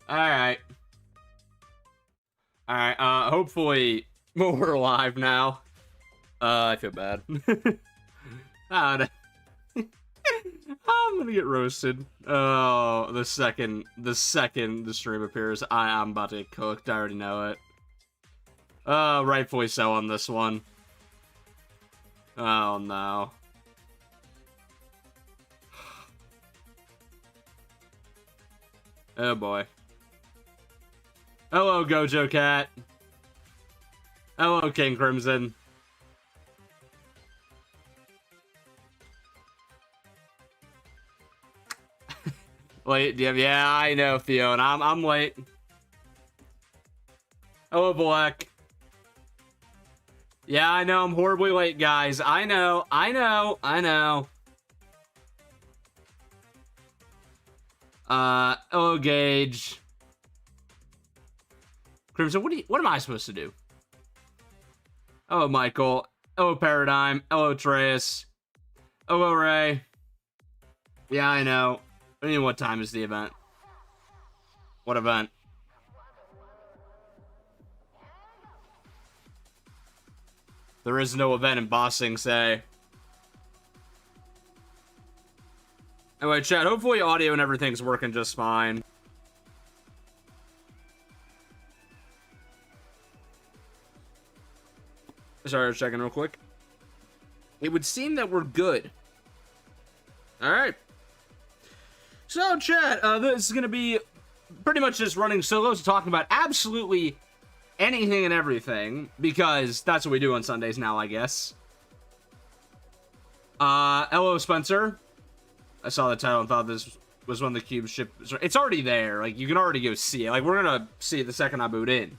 Alright. Alright, hopefully we're live now. I feel bad. I'm gonna get roasted. Oh, the second the stream appears, I'm about to get cooked. I already know it. Rightfully so on this one. Oh no. Oh boy. Hello, Gojo Cat. Hello, King Crimson. Late, yeah, I know, Fiona. I'm late. Hello, Black. Yeah, I know, I'm horribly late, guys. I know. Hello, Gage. Crimson, what am I supposed to do? Hello, Michael. Hello, Paradigm. Hello, Trace. Hello, Ray. Yeah, I know. I mean, what time is the event? What event? There is no event in Bossing, say. Anyway, chat, hopefully audio and everything's working just fine. Sorry, I was checking real quick. It would seem that we're good. Alright. So, chat, this is going to be pretty much just running solos, talking about absolutely anything and everything, because that's what we do on Sundays now, I guess. Hello, Spencer. I saw the title and thought this was one of the cube ship. It's already there. Like, you can already go see it. Like, we're going to see it the second I boot in.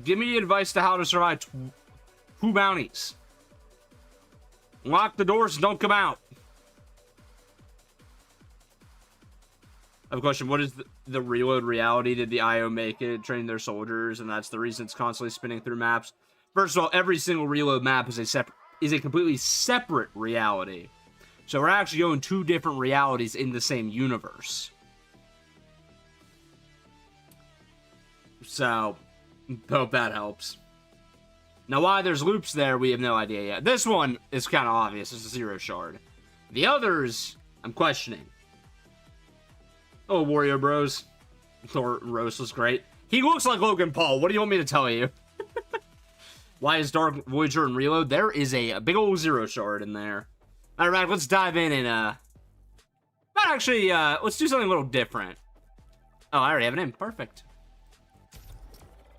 Give me advice to how to survive 2 bounties. Lock the doors and don't come out. I have a question. What is the reload reality? Did the IO make it? Train their soldiers, and that's the reason it's constantly spinning through maps. First of all, every single reload map is a completely separate reality. So we're actually going 2 different realities in the same universe. So, hope that helps. Now, why there's loops there, we have no idea yet. This one is kind of obvious. It's a 0 shard. The others, I'm questioning. Oh, Warrior Bros. Thor Rose was great. He looks like Logan Paul. What do you want me to tell you? Why is Dark Voyager and Reload? There is a big old 0 shard in there. All right, let's dive in and, actually, let's do something a little different. Oh, I already have it in. Perfect.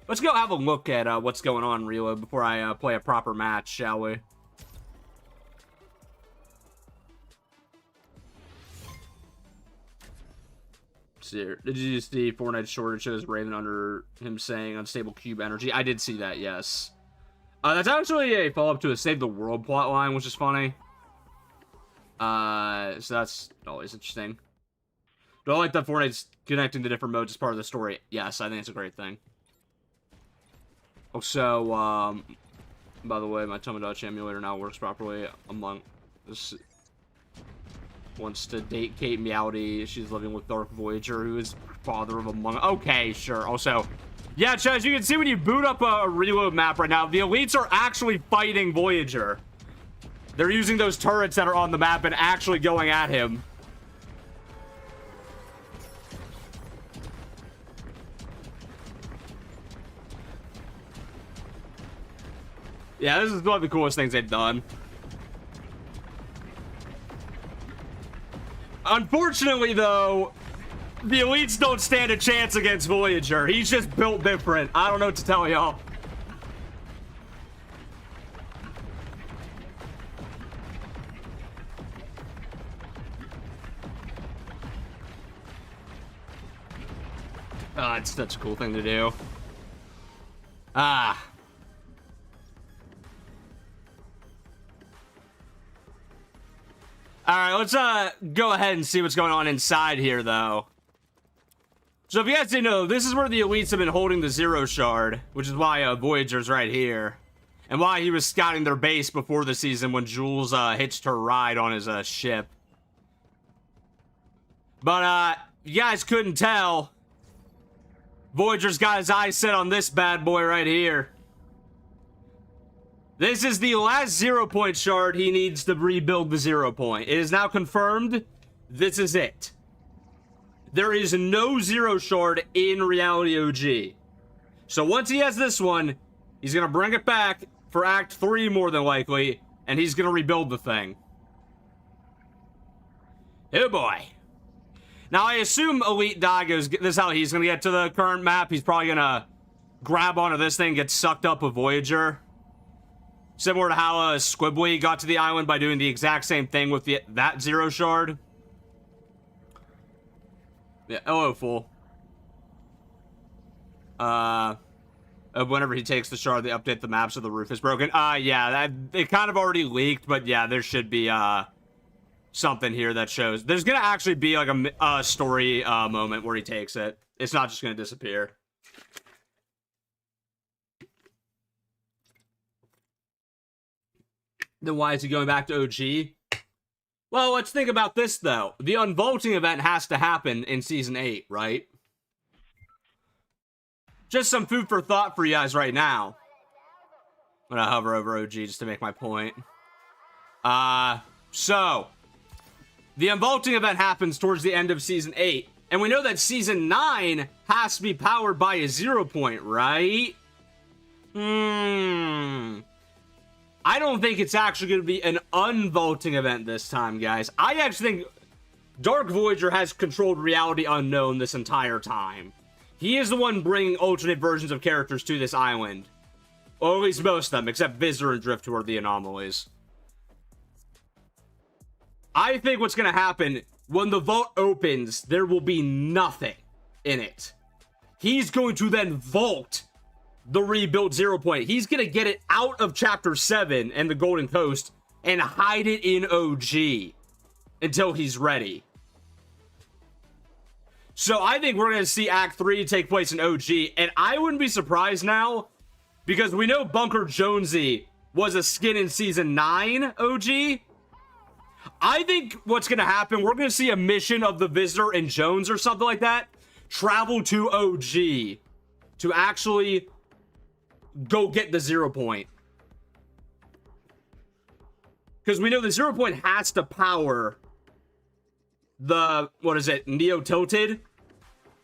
Let's go have a look at what's going on in Reload before I play a proper match, shall we? See here. Did you see Fortnite shortage shows Raven under him saying unstable cube energy? I did see that, yes. That's actually a follow-up to a Save the World plotline, which is funny. So that's always interesting. Do I like that Fortnite's connecting to different modes as part of the story? Yes, I think it's a great thing. Also, by the way, my Tomodachi emulator now works properly among this. Wants to date Kate Meowdy. She's living with Dark Voyager, who is father of Among. Okay, sure. Also, yeah, Chad, as you can see when you boot up a reload map right now, the elites are actually fighting Voyager. They're using those turrets that are on the map and actually going at him. Yeah, this is one of the coolest things they've done. Unfortunately, though, the elites don't stand a chance against Voyager. He's just built different. I don't know what to tell y'all. It's such a cool thing to do. Ah. Alright, let's go ahead and see what's going on inside here, though. So if you guys didn't know, this is where the elites have been holding the 0 shard, which is why Voyager's right here. And why he was scouting their base before the season when Jules hitched her ride on his ship. But, you guys couldn't tell. Voyager's got his eyes set on this bad boy right here. This is the last 0 point shard he needs to rebuild the 0 point. It is now confirmed. This is it. There is no 0 shard in Reality OG. So once he has this one, he's going to bring it back for Act 3 more than likely, and he's going to rebuild the thing. Oh boy. Now I assume Elite Daigo's, this is how he's going to get to the current map. He's probably going to grab onto this thing, get sucked up with Voyager. Similar to how Squibbly got to the island by doing the exact same thing with that 0 shard. Yeah, hello, fool. Whenever he takes the shard, they update the map so the roof is broken. Yeah, it kind of already leaked, but yeah, there should be, something here that shows. There's gonna actually be, like, a story, moment where he takes it. It's not just gonna disappear. Then why is he going back to OG? Well, let's think about this, though. The unvaulting event has to happen in Season 8, right? Just some food for thought for you guys right now. I'm gonna hover over OG just to make my point. So, the unvaulting event happens towards the end of Season 8. And we know that Season 9 has to be powered by a 0 point, right? I don't think it's actually going to be an unvaulting event this time, guys. I actually think Dark Voyager has controlled Reality Unknown this entire time. He is the one bringing alternate versions of characters to this island. Or at least most of them, except Visitor and Drift, who are the anomalies. I think what's going to happen, when the vault opens, there will be nothing in it. He's going to then vault the rebuilt 0 point. He's going to get it out of Chapter 7 and the Golden Coast and hide it in OG until he's ready. So I think we're going to see Act 3 take place in OG, and I wouldn't be surprised now, because we know Bunker Jonesy was a skin in Season 9 OG. I think what's going to happen, we're going to see a mission of the Visitor and Jones or something like that travel to OG to actually go get the 0 point. Because we know the 0 point has to power the, what is it, Neo Tilted?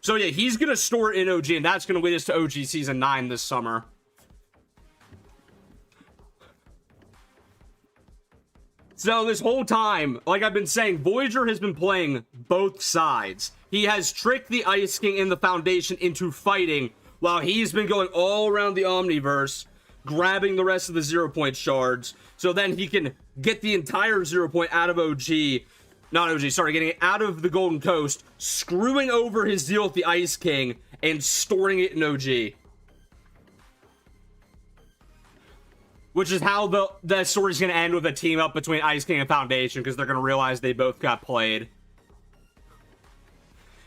So yeah, he's going to store it in OG, and that's going to lead us to OG Season 9 this summer. So this whole time, like I've been saying, Voyager has been playing both sides. He has tricked the Ice King and the Foundation into fighting, while he's been going all around the Omniverse, grabbing the rest of the 0 point shards, so then he can get the entire 0 point out of OG. Not OG, sorry, getting it out of the Golden Coast, screwing over his deal with the Ice King, and storing it in OG. Which is how the story's going to end, with a team up between Ice King and Foundation, because they're going to realize they both got played.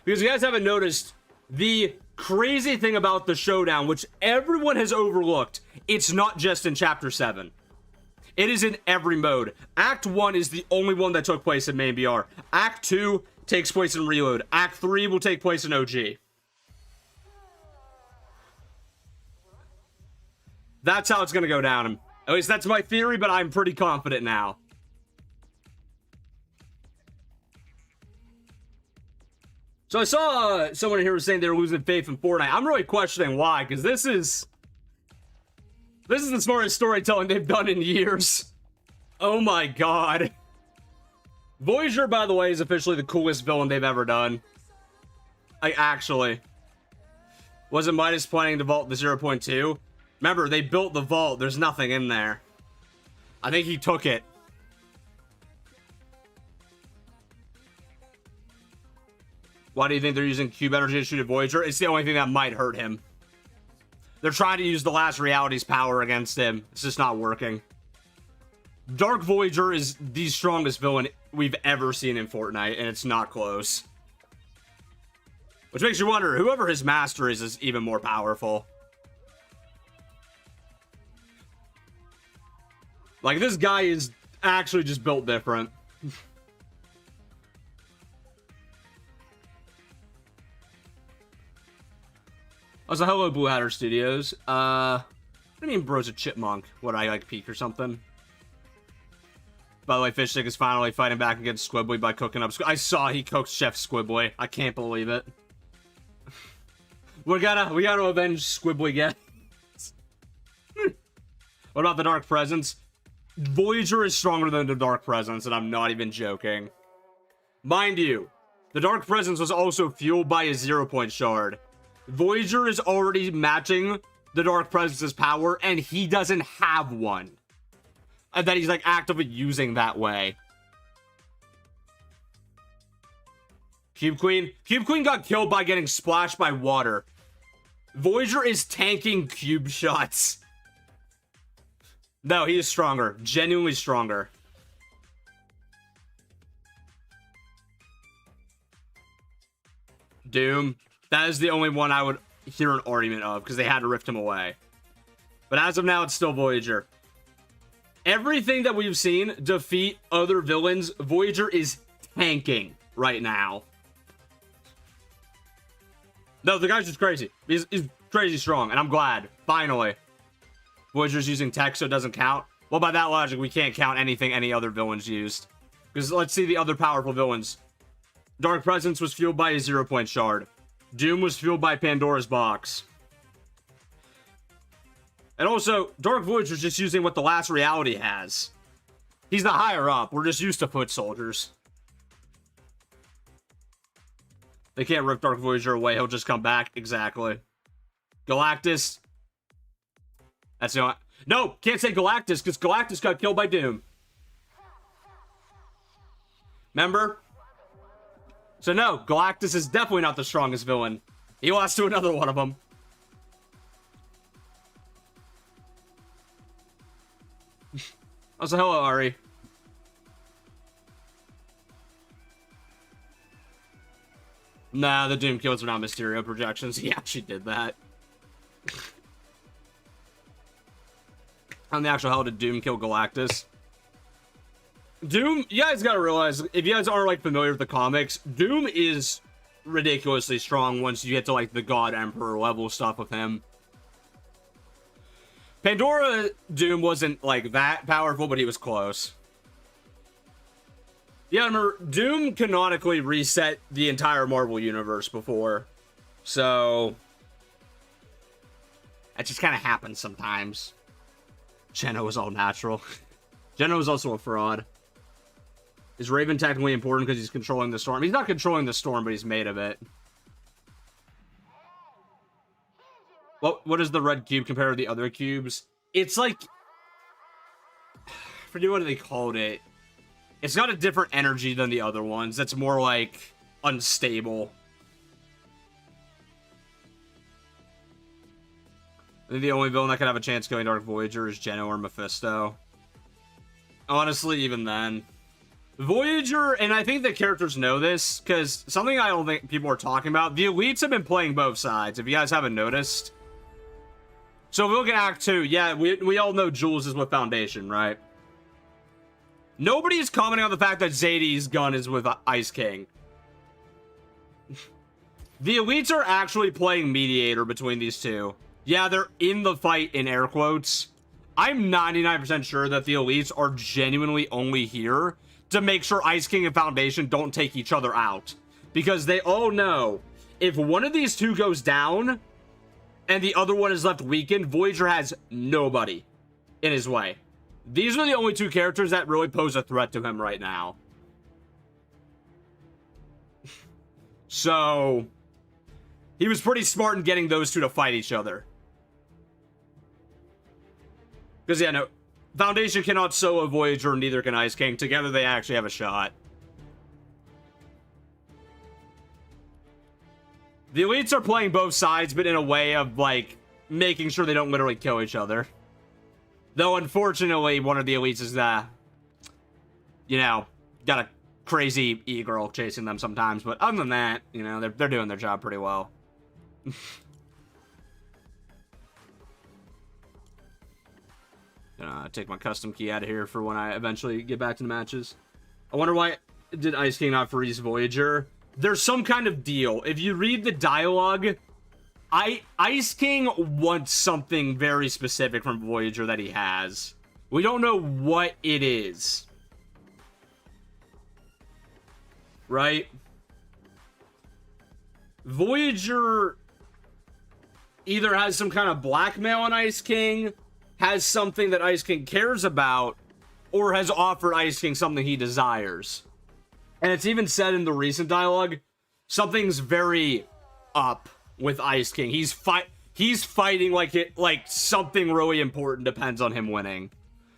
Because you guys haven't noticed, the crazy thing about the showdown, which everyone has overlooked, it's not just in Chapter 7. It is in every mode. Act 1 is the only one that took place in Main BR. Act 2 takes place in Reload. Act 3 will take place in OG. That's how it's going to go down. At least that's my theory, but I'm pretty confident now. So I saw someone here was saying they were losing faith in Fortnite. I'm really questioning why, because this is the smartest storytelling they've done in years. Oh my god. Voyager, by the way, is officially the coolest villain they've ever done. Like, actually. Wasn't Midas planning to vault the 0.2? Remember, they built the vault. There's nothing in there. I think he took it. Why do you think they're using cube energy to shoot at Voyager? It's the only thing that might hurt him. They're trying to use the last reality's power against him. It's just not working. Dark Voyager is the strongest villain we've ever seen in Fortnite, and it's not close. Which makes you wonder, whoever his master is even more powerful. Like, this guy is actually just built different. Also, hello, Blue Hatter Studios. What do you mean bro's a chipmunk? What, I like peek or something? By the way, Fishstick is finally fighting back against Squibbly by cooking up. I saw he cooked Chef Squibbly. I can't believe it. we gotta avenge Squibbly again. What about the Dark Presence? Voyager is stronger than the Dark Presence, and I'm not even joking. Mind you, the Dark Presence was also fueled by a 0-point shard. Voyager is already matching the Dark Presence's power, and he doesn't have one. And that he's, like, actively using that way. Cube Queen? Cube Queen got killed by getting splashed by water. Voyager is tanking cube shots. No, he is stronger. Genuinely stronger. Doom. That is the only one I would hear an argument of, because they had to rift him away. But as of now, it's still Voyager. Everything that we've seen defeat other villains, Voyager is tanking right now. No, the guy's just crazy. He's crazy strong, and I'm glad. Finally. Voyager's using tech, so it doesn't count. Well, by that logic, we can't count anything any other villains used. Because let's see the other powerful villains. Dark Presence was fueled by a 0-point shard. Doom was fueled by Pandora's box. And also, Dark Voyager's just using what the last reality has. He's the higher up. We're just used to foot soldiers. They can't rip Dark Voyager away. He'll just come back. Exactly. Galactus. That's the only... No, can't say Galactus, because Galactus got killed by Doom. Remember? So no, Galactus is definitely not the strongest villain. He lost to another one of them. Also, hello, Ari. Nah, the Doom kills are not Mysterio projections. He actually did that. On the actual hell did Doom kill Galactus? Doom, you guys gotta realize, if you guys aren't, like, familiar with the comics, Doom is ridiculously strong once you get to, like, the God Emperor level stuff with him. Pandora Doom wasn't, like, that powerful, but he was close. Yeah, remember, Doom canonically reset the entire Marvel Universe before. So... that just kind of happens sometimes. Jenna was all natural. Jenna was also a fraud. Is Raven technically important because he's controlling the storm? He's not controlling the storm, but he's made of it. What does the red cube compare to the other cubes? It's like... I forget what they called it. It's got a different energy than the other ones. That's more like unstable. I think the only villain that could have a chance killing Dark Voyager is Geno or Mephisto. Honestly, even then. Voyager, and I think the characters know this, because something I don't think people are talking about, the elites have been playing both sides, if you guys haven't noticed. So if we look at Act 2, yeah, we all know Jules is with Foundation, right? Nobody's commenting on the fact that Zadie's gun is with Ice King. The elites are actually playing mediator between these two. Yeah, they're in the fight in air quotes. I'm 99% sure that the elites are genuinely only here to make sure Ice King and Foundation don't take each other out. Because they all know, if one of these two goes down, and the other one is left weakened, Voyager has nobody in his way. These are the only two characters that really pose a threat to him right now. So, he was pretty smart in getting those two to fight each other. Because, yeah, no, Foundation cannot solo Voyager, neither can Ice King. Together, they actually have a shot. The elites are playing both sides, but in a way of, like, making sure they don't literally kill each other. Though, unfortunately, one of the elites is, you know, got a crazy e-girl chasing them sometimes. But other than that, you know, they're doing their job pretty well. Gonna take my custom key out of here for when I eventually get back to the matches. I wonder why did Ice King not freeze Voyager? There's some kind of deal. If you read the dialogue Ice King wants something very specific from Voyager that he has. We don't know what it is. Right? Voyager either has some kind of blackmail on Ice King, has something that Ice King cares about, or has offered Ice King something he desires. And it's even said in the recent dialogue, something's very up with Ice King. He's fighting like something really important depends on him winning.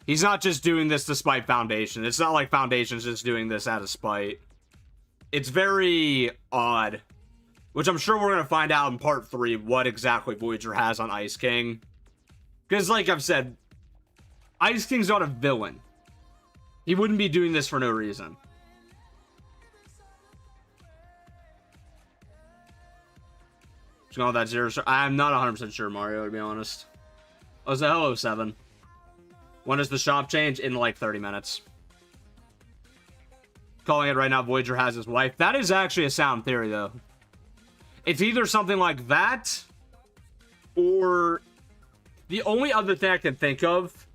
He's not just doing this to spite Foundation. It's not like Foundation's just doing this out of spite. It's very odd. Which I'm sure we're going to find out in part 3 what exactly Voyager has on Ice King. Because like I've said, Ice King's not a villain. He wouldn't be doing this for no reason. Just going with that 0. I'm not 100% sure, Mario, to be honest. Oh, so hello, 7. When does the shop change? In like 30 minutes. Calling it right now, Voyager has his wife. That is actually a sound theory, though. It's either something like that, or the only other thing I can think of,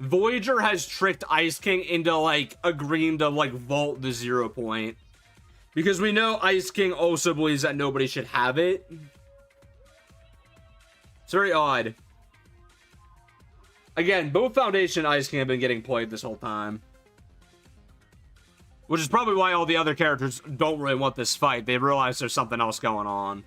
Voyager has tricked Ice King into, like, agreeing to, like, vault the 0 point. Because we know Ice King also believes that nobody should have it. It's very odd. Again, both Foundation and Ice King have been getting played this whole time. Which is probably why all the other characters don't really want this fight. They realize there's something else going on.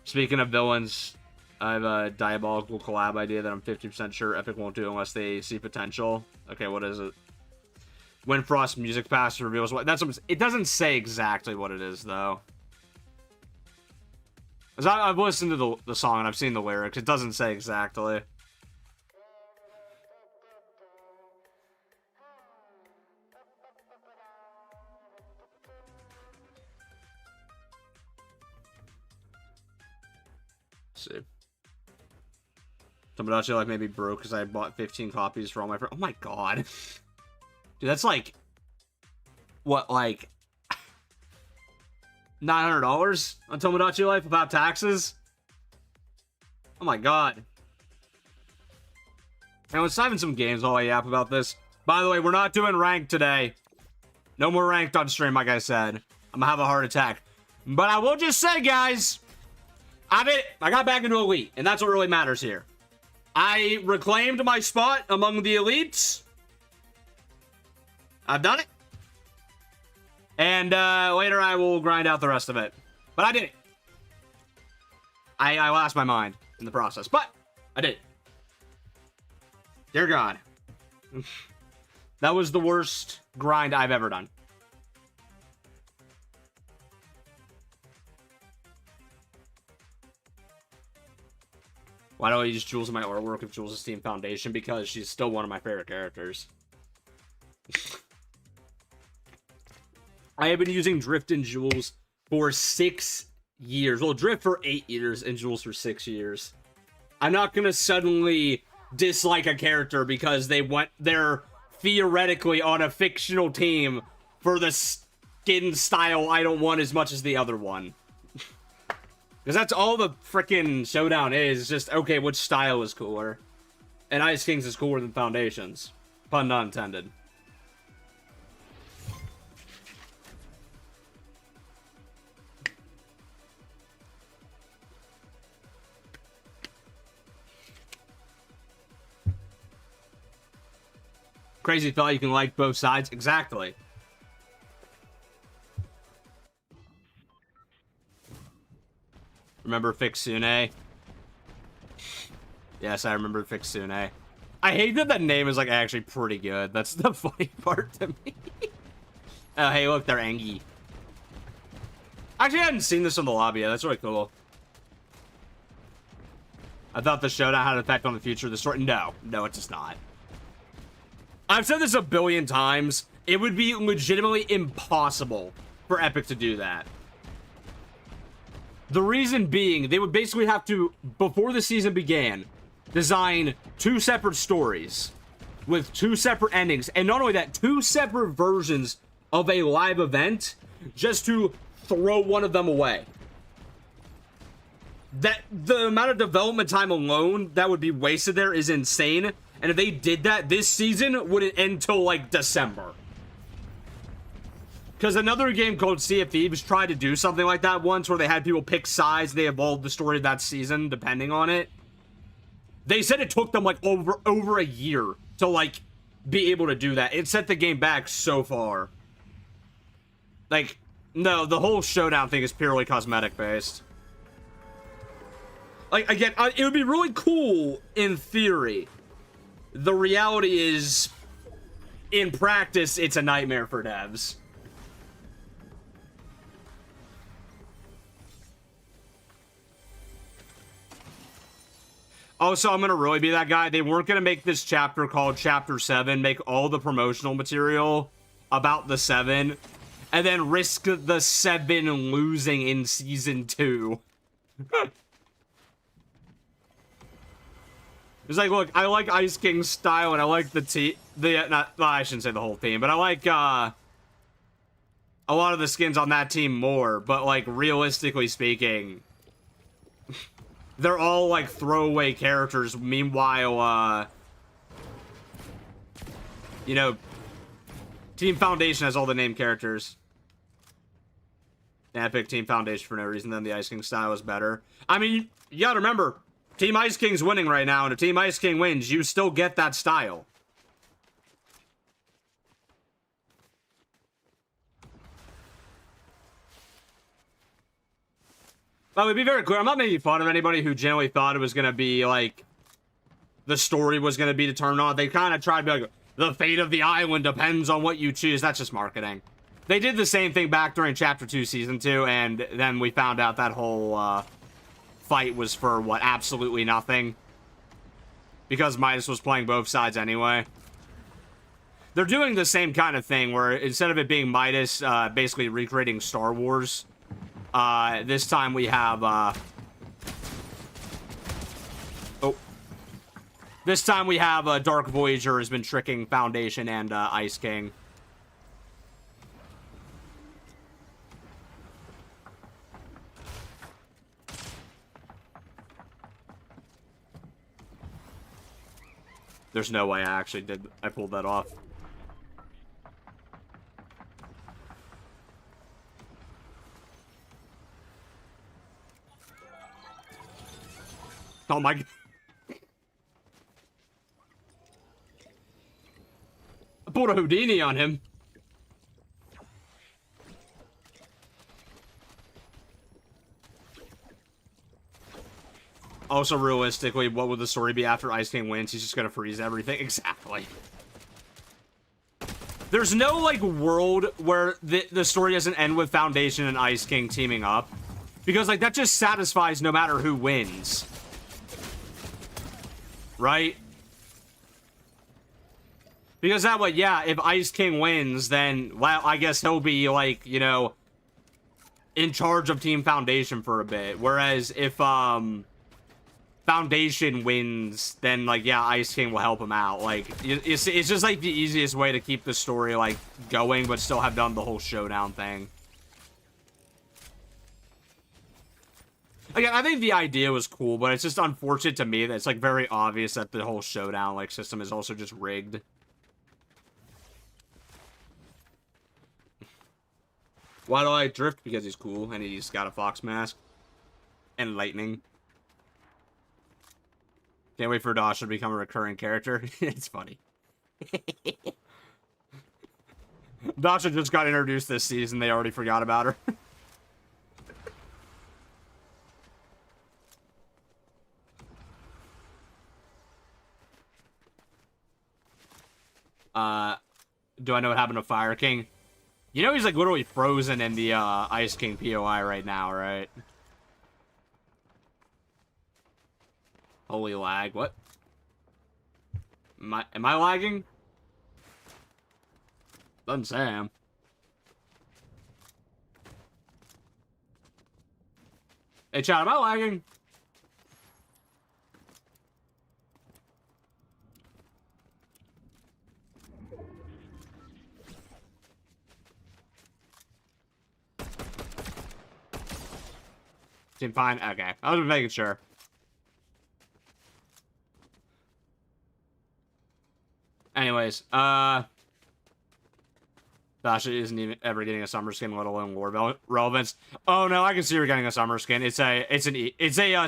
Speaking of villains, I have a diabolical collab idea that I'm 50% sure Epic won't do unless they see potential. Okay, what is it? When Frost Music Pass reveals what... It doesn't say exactly what it is, though. Because I've listened to the song and I've seen the lyrics. It doesn't say exactly. See. Tomodachi Life may be broke because I bought 15 copies for all my friends. Oh my god. Dude, that's like... What, like... $900 on Tomodachi Life without taxes? Oh my god. And let's dive in some games while I yap about this. By the way, we're not doing ranked today. No more ranked on stream, like I said. I'm gonna have a heart attack. But I will just say, guys... I got back into Elite, and that's what really matters here. I reclaimed my spot among the elites. I've done it. And later I will grind out the rest of it. But I did it. I lost my mind in the process, but I did it. Dear God. That was the worst grind I've ever done. Why don't I use Jules in my artwork of Jules' Team Foundation? Because she's still one of my favorite characters. I have been using Drift and Jules for 6 years. Well, Drift for 8 years and Jules for 6 years. I'm not gonna suddenly dislike a character because they're theoretically on a fictional team for the skin style I don't want as much as the other one. Because that's all the frickin' showdown is. Just, okay, which style is cooler? And Ice King's is cooler than Foundation's. Pun not intended. Crazy thought you can like both sides. Exactly. Remember Fixune? Yes, I remember Fixune. I hate that that name is like actually pretty good. That's the funny part to me. Oh, hey, look, they're Angie. Actually, I hadn't seen this in the lobby yet. That's really cool. I thought the showdown had an effect on the future of the story. No, it does not. I've said this a billion times. It would be legitimately impossible for Epic to do that. The reason being, they would basically have to, before the season began, design 2 separate stories with 2 separate endings. And not only that, 2 separate versions of a live event just to throw one of them away. That the amount of development time alone that would be wasted there is insane. And if they did that, this season wouldn't end till like December. Because another game called Sea of Thieves tried to do something like that once, where they had people pick sides. They evolved the story of that season depending on it. They said it took them like over a year to like be able to do that. It set the game back so far. Like, no, the whole showdown thing is purely cosmetic based. Like, again, it would be really cool in theory. The reality is, in practice, it's a nightmare for devs. Oh, so I'm gonna really be that guy. They weren't gonna make this chapter called Chapter 7, make all the promotional material about the 7, and then risk the 7 losing in Season 2. It's like, look, I like Ice King's style, and I like I shouldn't say the whole team, but I like, a lot of the skins on that team more, but, like, realistically speaking, they're all, like, throwaway characters. Meanwhile, you know, Team Foundation has all the named characters. And I picked Team Foundation for no reason, then the Ice King style is better. I mean, you gotta remember, Team Ice King's winning right now, and if Team Ice King wins, you still get that style. But to be very clear, I'm not making fun of anybody who genuinely thought it was going to be, like, the story was going to be determined on. They kind of tried to be like, the fate of the island depends on what you choose. That's just marketing. They did the same thing back during Chapter 2, Season 2, and then we found out that whole, fight was for, what, absolutely nothing. Because Midas was playing both sides anyway. They're doing the same kind of thing, where instead of it being Midas, basically recreating Star Wars, this time we have, this time we have, Dark Voyager has been tricking Foundation and, Ice King. There's no way I pulled that off. Oh my god. I pulled a Houdini on him. Also, realistically, what would the story be after Ice King wins? He's just gonna freeze everything. Exactly. There's no, like, world where the story doesn't end with Foundation and Ice King teaming up. Because, like, that just satisfies no matter who wins. Right? Because that way, yeah, if Ice King wins, then, well, I guess he'll be, like, you know, in charge of Team Foundation for a bit. Whereas if, Foundation wins, then, like, yeah, Ice King will help him out. Like, it's just, like, the easiest way to keep the story, like, going, but still have done the whole showdown thing. Again, I think the idea was cool, but it's just unfortunate to me that it's, like, very obvious that the whole showdown, like, system is also just rigged. Why do I like Drift? Because he's cool, and he's got a fox mask. And lightning. Can't wait for Dasha to become a recurring character. It's funny. Dasha just got introduced this season. They already forgot about her. Do I know what happened to Fire King? You know he's, like, literally frozen in the, Ice King POI right now, right? Holy lag, what? Am I lagging? Doesn't say I am. Hey, chat, am I lagging? Seem fine? Okay. I was making sure. Anyways, Dasha isn't even ever getting a summer skin, let alone war relevance. Oh no, I can see her getting a summer skin. It's a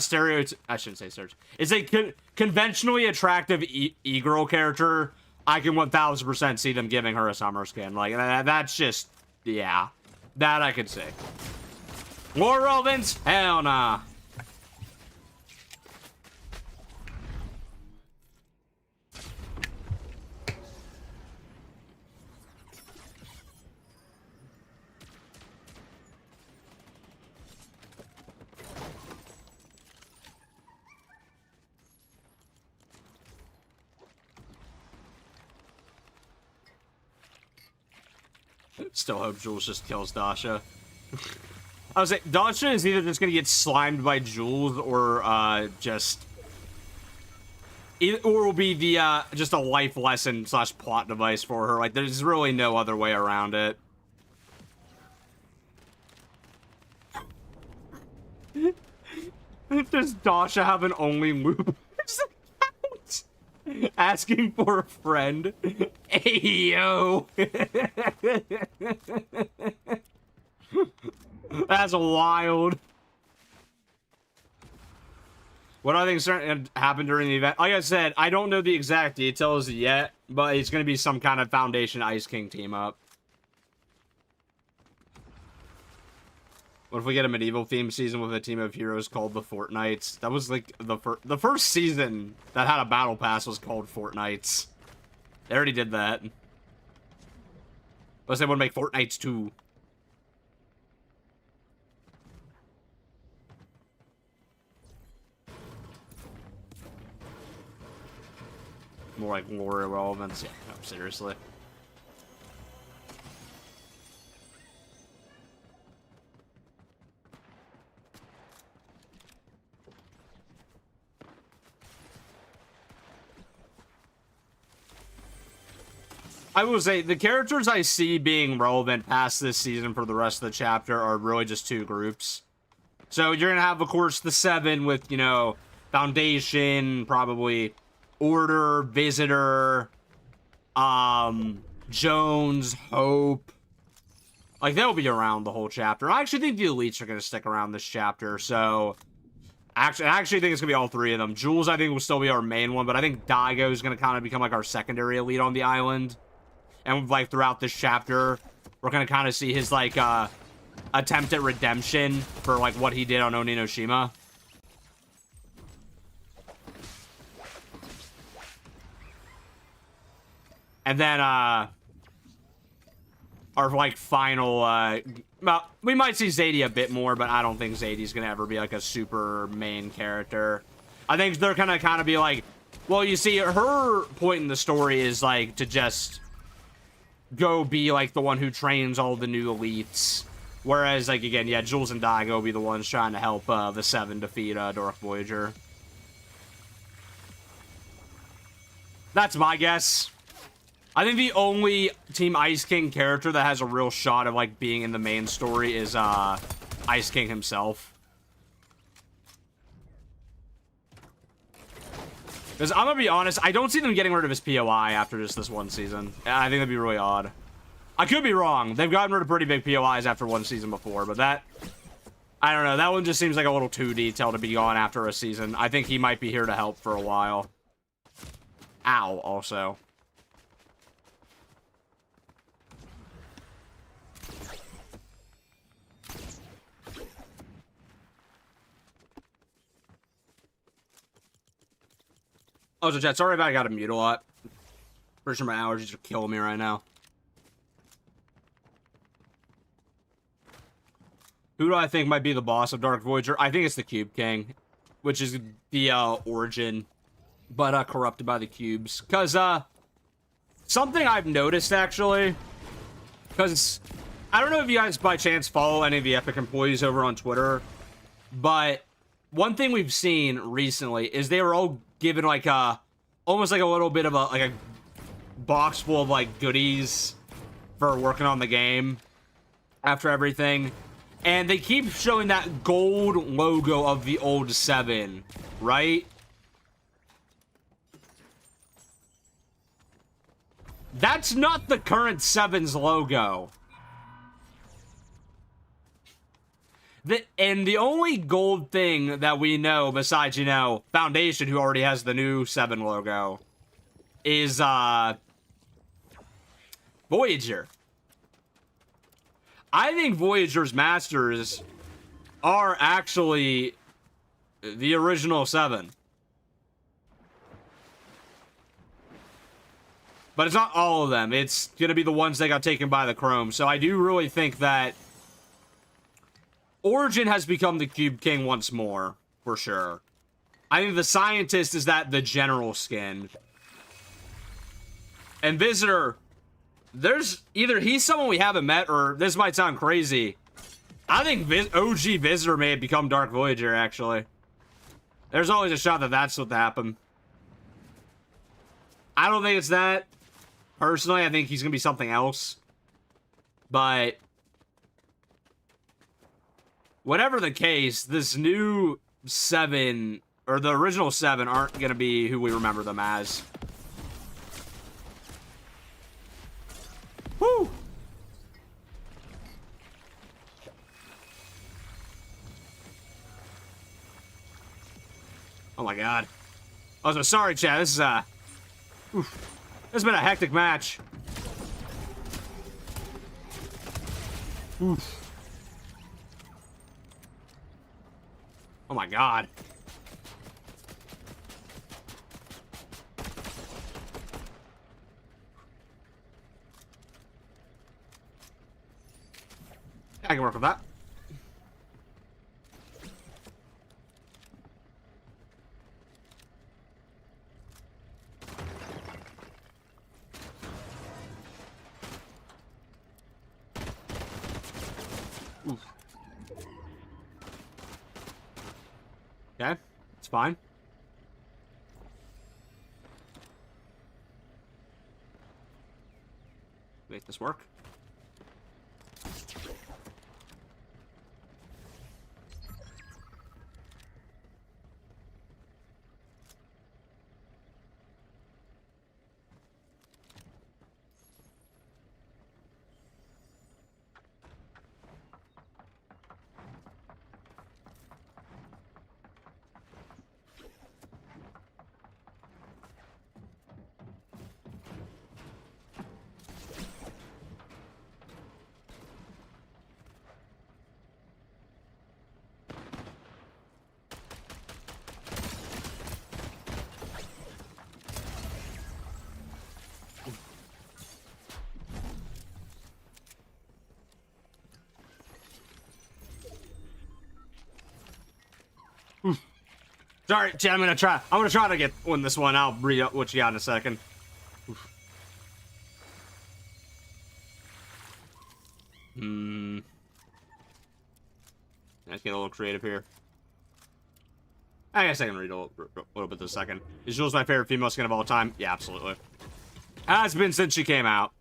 stereotype. I shouldn't say search. It's a conventionally attractive e-girl character. I can 1000% see them giving her a summer skin. Like that's just, yeah, that I could see. War relevance? Hell nah. Still hope Jules just kills Dasha. I was like, Dasha is either just gonna get slimed by Jules or will be the just a life lesson / plot device for her. Like there's really no other way around it. Does Dasha have an only loop? Asking for a friend. Ayo. That's wild. What I think certainly happened during the event, like I said, I don't know the exact details yet, but it's going to be some kind of Foundation Ice King team up. What if we get a medieval themed season with a team of heroes called the Fortnites? That was like the first season that had a battle pass was called Fortnites. They already did that. Unless they want to make Fortnites 2. More like lore relevance. Yeah, no, seriously. I will say, the characters I see being relevant past this season for the rest of the chapter are really just 2 groups. So you're going to have, of course, the 7 with, you know, Foundation, probably Order, Visitor, Jones, Hope. Like, they'll be around the whole chapter. I actually think the Elites are going to stick around this chapter, so... I actually think it's going to be all 3 of them. Jules, I think, will still be our main one, but I think Daigo is going to kind of become, like, our secondary elite on the island. And, like, throughout this chapter, we're going to kind of see his, like, attempt at redemption for, like, what he did on Oninoshima. And then, our, like, final, well, we might see Zadie a bit more, but I don't think Zadie's going to ever be, like, a super main character. I think they're going to kind of be like, well, you see, her point in the story is, like, to just go be, like, the one who trains all the new elites. Whereas, like, again, yeah, Jules and Daigo will be the ones trying to help the 7 defeat Dark Voyager. That's my guess. I think the only Team Ice King character that has a real shot of, like, being in the main story is Ice King himself. Because I'm gonna be honest, I don't see them getting rid of his POI after just this one season. I think that'd be really odd. I could be wrong. They've gotten rid of pretty big POIs after one season before, but that... I don't know. That one just seems like a little too detailed to be gone after a season. I think he might be here to help for a while. Ow, also. Oh, so chat, sorry if I got to mute a lot. Pretty sure my allergies are killing me right now. Who do I think might be the boss of Dark Voyager? I think it's the Cube King, which is the origin, but corrupted by the cubes. Because something I've noticed, actually, because I don't know if you guys by chance follow any of the Epic employees over on Twitter, but one thing we've seen recently is they were all given like almost like a little bit of a box full of like goodies for working on the game after everything. And they keep showing that gold logo of the old 7, right? That's not the current 7's logo. And the only gold thing that we know, besides, you know, Foundation, who already has the new 7 logo, is, Voyager. I think Voyager's Masters are actually the original 7. But it's not all of them. It's going to be the ones that got taken by the Chrome. So I do really think that Origin has become the Cube King once more, for sure. I think the Scientist is the general skin. And Visitor, there's either he's someone we haven't met, or this might sound crazy. I think OG Visitor may have become Dark Voyager, actually. There's always a shot that that's what happened. I don't think it's that. Personally, I think he's going to be something else. But whatever the case, this new 7, or the original 7, aren't going to be who we remember them as. Woo! Oh my god. Oh, so sorry, chat. This is, oof. This has been a hectic match. Oof. Oh my god. I can work with that. Oof. Okay, it's fine. Make this work. Sorry, chat, I'm gonna try to win this one. I'll read up what you got in a second. Oof. Let's get a little creative here. I guess I can read a little bit this second. Is Jules my favorite female skin of all time? Yeah, absolutely. Has been since she came out.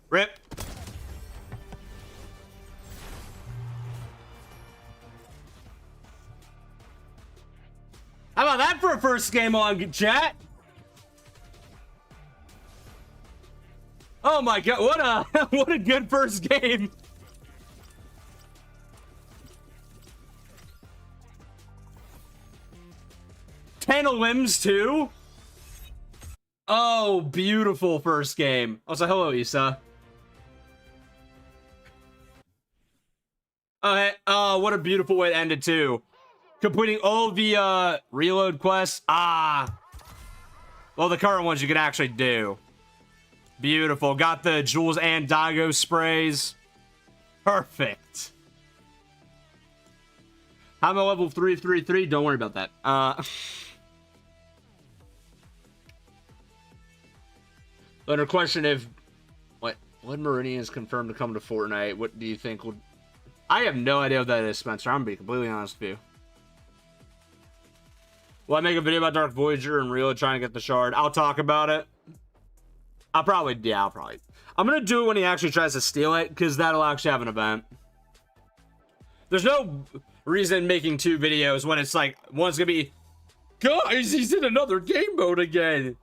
Rip. How about that for a first game on chat? Oh my god, what a what a good first game. Ten limbs too? Oh, beautiful first game. I was like, hello, Issa. Oh, hey, oh, what a beautiful way to end it too. Completing all the reload quests. Ah. Well, the current ones you can actually do. Beautiful. Got the Jules and Daigo sprays. Perfect. I'm a level 333. Don't worry about that. Under question if what Meridian is confirmed to come to Fortnite. What do you think would? I have no idea what that is, Spencer. I'm gonna be completely honest with you. Will I make a video about Dark Voyager and really trying to get the shard? I'll talk about it. I'll probably. I'm gonna do it when he actually tries to steal it, because that'll actually have an event. There's no reason making 2 videos when it's like, one's gonna be, guys, he's in another game mode again.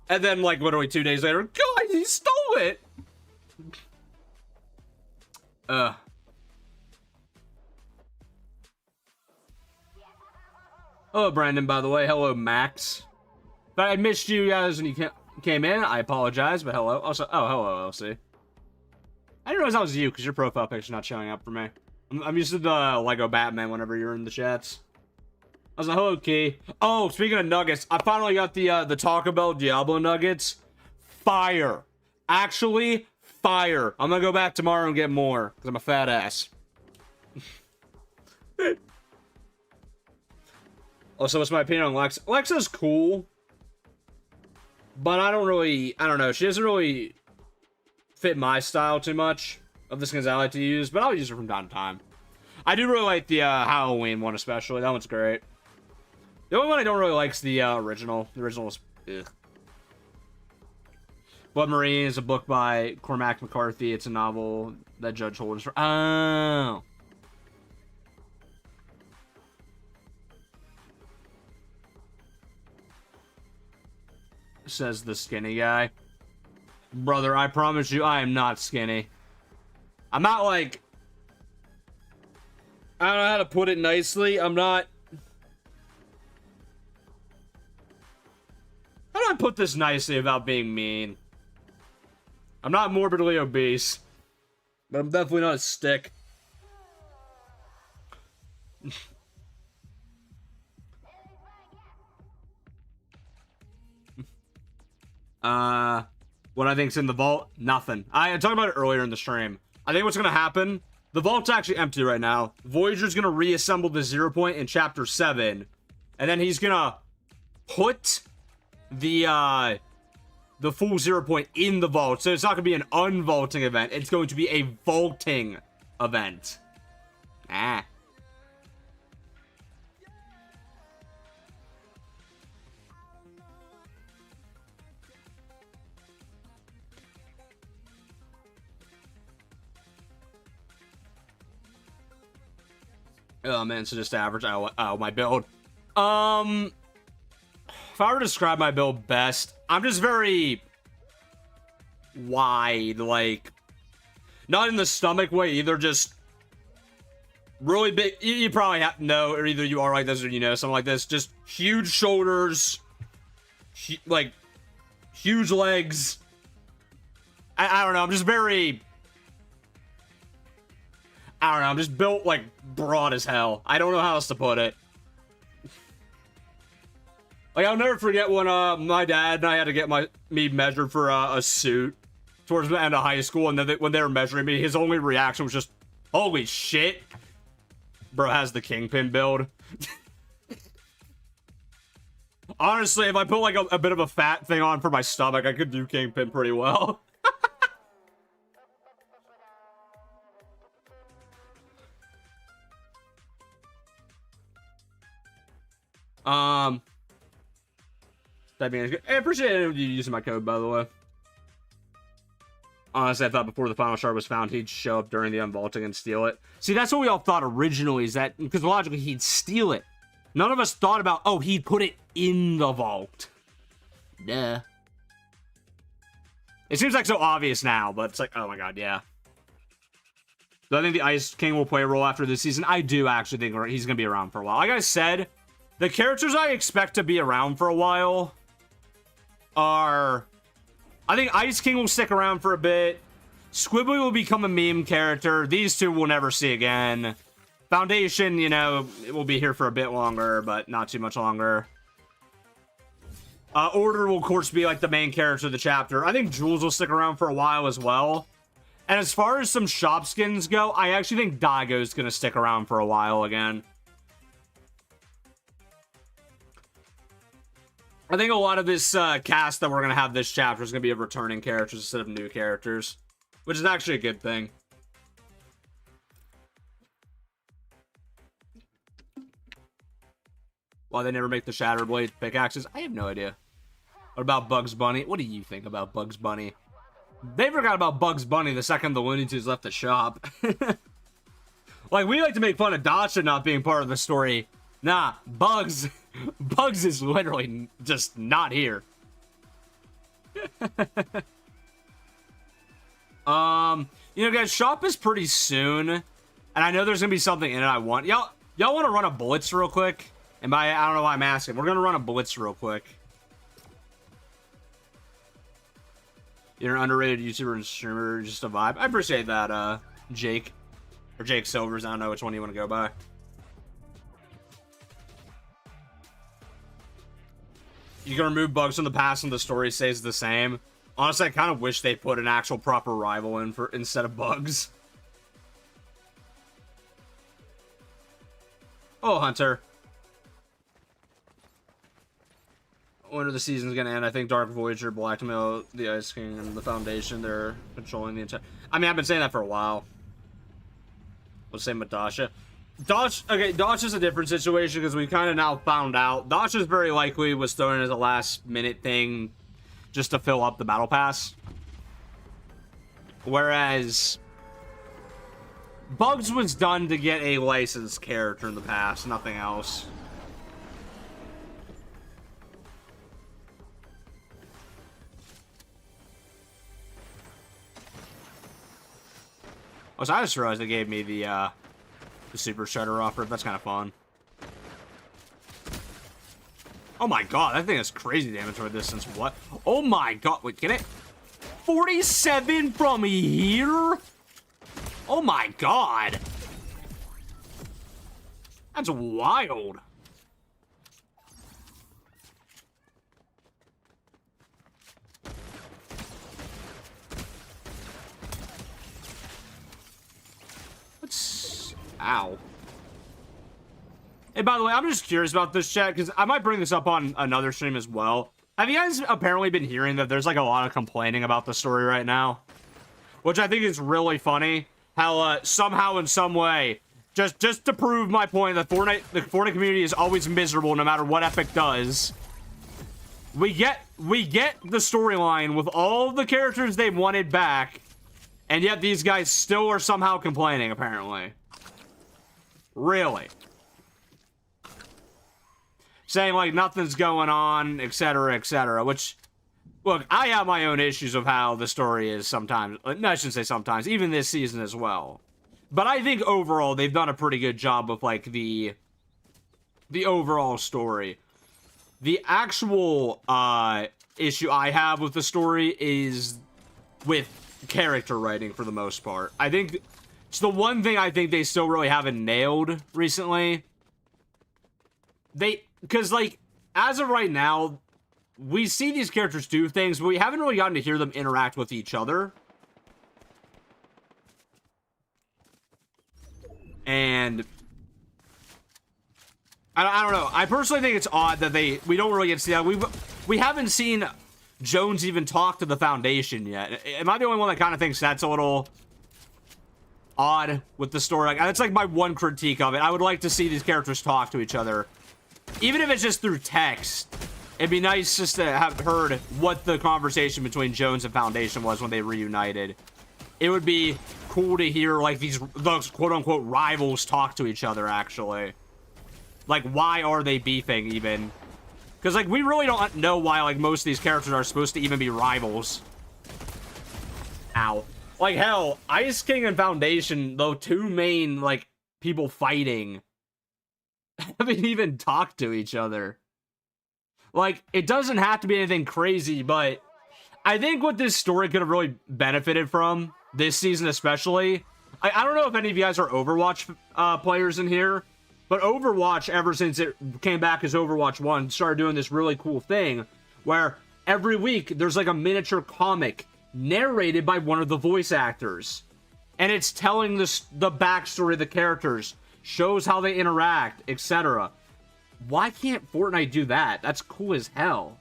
And then, like, literally 2 days later, guys, he stole it! Hello, Brandon, by the way. Hello, Max. If I missed you guys when you came in, I apologize, but hello. Also, oh, hello, LC. I didn't realize that was you, because your profile picture's not showing up for me. I'm used to the Lego Batman whenever you're in the chats. I was like, hello, Key. Oh, speaking of nuggets, I finally got the Taco Bell Diablo nuggets. Fire. Actually, fire. I'm gonna go back tomorrow and get more, because I'm a fat ass. Also, what's my opinion on Lexa? Lexa's cool. But I don't know. She doesn't really fit my style too much of the skins I like to use, but I'll use her from time to time. I do really like the Halloween one, especially. That one's great. The only one I don't really like is the original. The original is ugh. Blood Marine is a book by Cormac McCarthy. It's a novel that Judge Holden's for. Oh. Says the skinny guy. Brother, I promise you, I am not skinny. I'm not like... I don't know how to put it nicely. I'm not... How do I put this nicely without being mean? I'm not morbidly obese. But I'm definitely not a stick. What I think's in the vault? Nothing. I talked about it earlier in the stream. I think what's gonna happen, the vault's actually empty right now. Voyager's gonna reassemble the 0 point in chapter 7. And then he's gonna put the full 0 point in the vault. So it's not gonna be an unvaulting event. It's going to be a vaulting event. Ah. Oh man, so just average. Oh, my build. If I were to describe my build best, I'm just very wide, like, not in the stomach way either, just really big. You probably have to know, or either you are like this or you know something like this. Just huge shoulders, like huge legs. I don't know. I'm just very. I don't know, I'm just built, like, broad as hell. I don't know how else to put it. Like, I'll never forget when, my dad and I had to get me measured for, a suit towards the end of high school, and then when they were measuring me, his only reaction was just, holy shit. Bro has the Kingpin build. Honestly, if I put, like, a bit of a fat thing on for my stomach, I could do Kingpin pretty well. That being good. I appreciate you using my code, by the way. Honestly, I thought before the final shard was found, he'd show up during the unvaulting and steal it. See, that's what we all thought originally, is that, because logically, he'd steal it. None of us thought about, oh, he'd put it in the vault. Duh. It seems like so obvious now, but it's like, oh my god, yeah. Do I think the Ice King will play a role after this season? I do actually think he's going to be around for a while. Like I said, the characters I expect to be around for a while are... I think Ice King will stick around for a bit. Squibbly will become a meme character. These two we'll never see again. Foundation, you know, it will be here for a bit longer, but not too much longer. Order will, of course, be like the main character of the chapter. I think Jules will stick around for a while as well. And as far as some shop skins go, I actually think Daigo's going to stick around for a while again. I think a lot of this cast that we're going to have this chapter is going to be of returning characters instead of new characters, which is actually a good thing. Why they never make the Shatter Blade pickaxes? I have no idea. What about Bugs Bunny? What do you think about Bugs Bunny? They forgot about Bugs Bunny the second the Looney Tunes left the shop. Like, we like to make fun of Dacha not being part of the story. Nah, Bugs is literally just not here. You know, guys, shop is pretty soon. And I know there's gonna be something in it I want. Y'all want to run a Blitz real quick? And by, I don't know why I'm asking. We're gonna run a Blitz real quick. You're an underrated YouTuber and streamer, just a vibe. I appreciate that, Jake. Or Jake Silvers, I don't know which one you want to go by. You can remove bugs from the past and the story stays the same. Honestly, I kind of wish they put an actual proper rival in for instead of bugs. Oh, Hunter. When are the season's gonna end? I think Dark Voyager, Blackmail, the Ice King, and the Foundation, they're controlling the entire... I mean, I've been saying that for a while. Let's say Madasha. Okay, Dacha's a different situation because we kind of now found out. Dacha's very likely was thrown in as a last-minute thing just to fill up the Battle Pass. Whereas... Bugs was done to get a licensed character in the past, nothing else. Oh, so I just realized they gave me the Super Shredder offer. That's kind of fun. Oh my god, that thing has crazy damage for distance. What? Oh my god, wait, get it? 47 from here? Oh my god. That's wild. Ow. Hey, by the way, I'm just curious about this chat, because I might bring this up on another stream as well. Have you guys apparently been hearing that there's, like, a lot of complaining about the story right now? Which I think is really funny. How, somehow, in some way, just to prove my point that the Fortnite community is always miserable no matter what Epic does. We get the storyline with all the characters they wanted back, and yet these guys still are somehow complaining, apparently. Really? Saying, like, nothing's going on, etc., etc. Which, look, I have my own issues of how the story is sometimes. No, I shouldn't say sometimes. Even this season as well. But I think overall, they've done a pretty good job with, like, the overall story. The actual issue I have with the story is with character writing, for the most part. I think... it's the one thing I think they still really haven't nailed recently. Because, like, as of right now, we see these characters do things, but we haven't really gotten to hear them interact with each other. And I don't know. I personally think it's odd that we don't really get to see that. We haven't seen Jones even talk to the Foundation yet. Am I the only one that kind of thinks that's a little odd with the story? Like, that's like my one critique of it. I would like to see these characters talk to each other, even if it's just through text. It'd be nice just to have heard what the conversation between Jones and Foundation was when they reunited. It would be cool to hear, like, those quote-unquote rivals talk to each other, actually. Like, why are they beefing, even? Because, like, we really don't know why, like, most of these characters are supposed to even be rivals. Ow. Like, hell, Ice King and Foundation, though two main, like, people fighting, haven't even talked to each other. Like, it doesn't have to be anything crazy, but I think what this story could have really benefited from, this season especially, I don't know if any of you guys are Overwatch players in here, but Overwatch, ever since it came back as Overwatch 1, started doing this really cool thing where every week there's like a miniature comic narrated by one of the voice actors. And it's telling the backstory of the characters, shows how they interact, etc. Why can't Fortnite do that? That's cool as hell.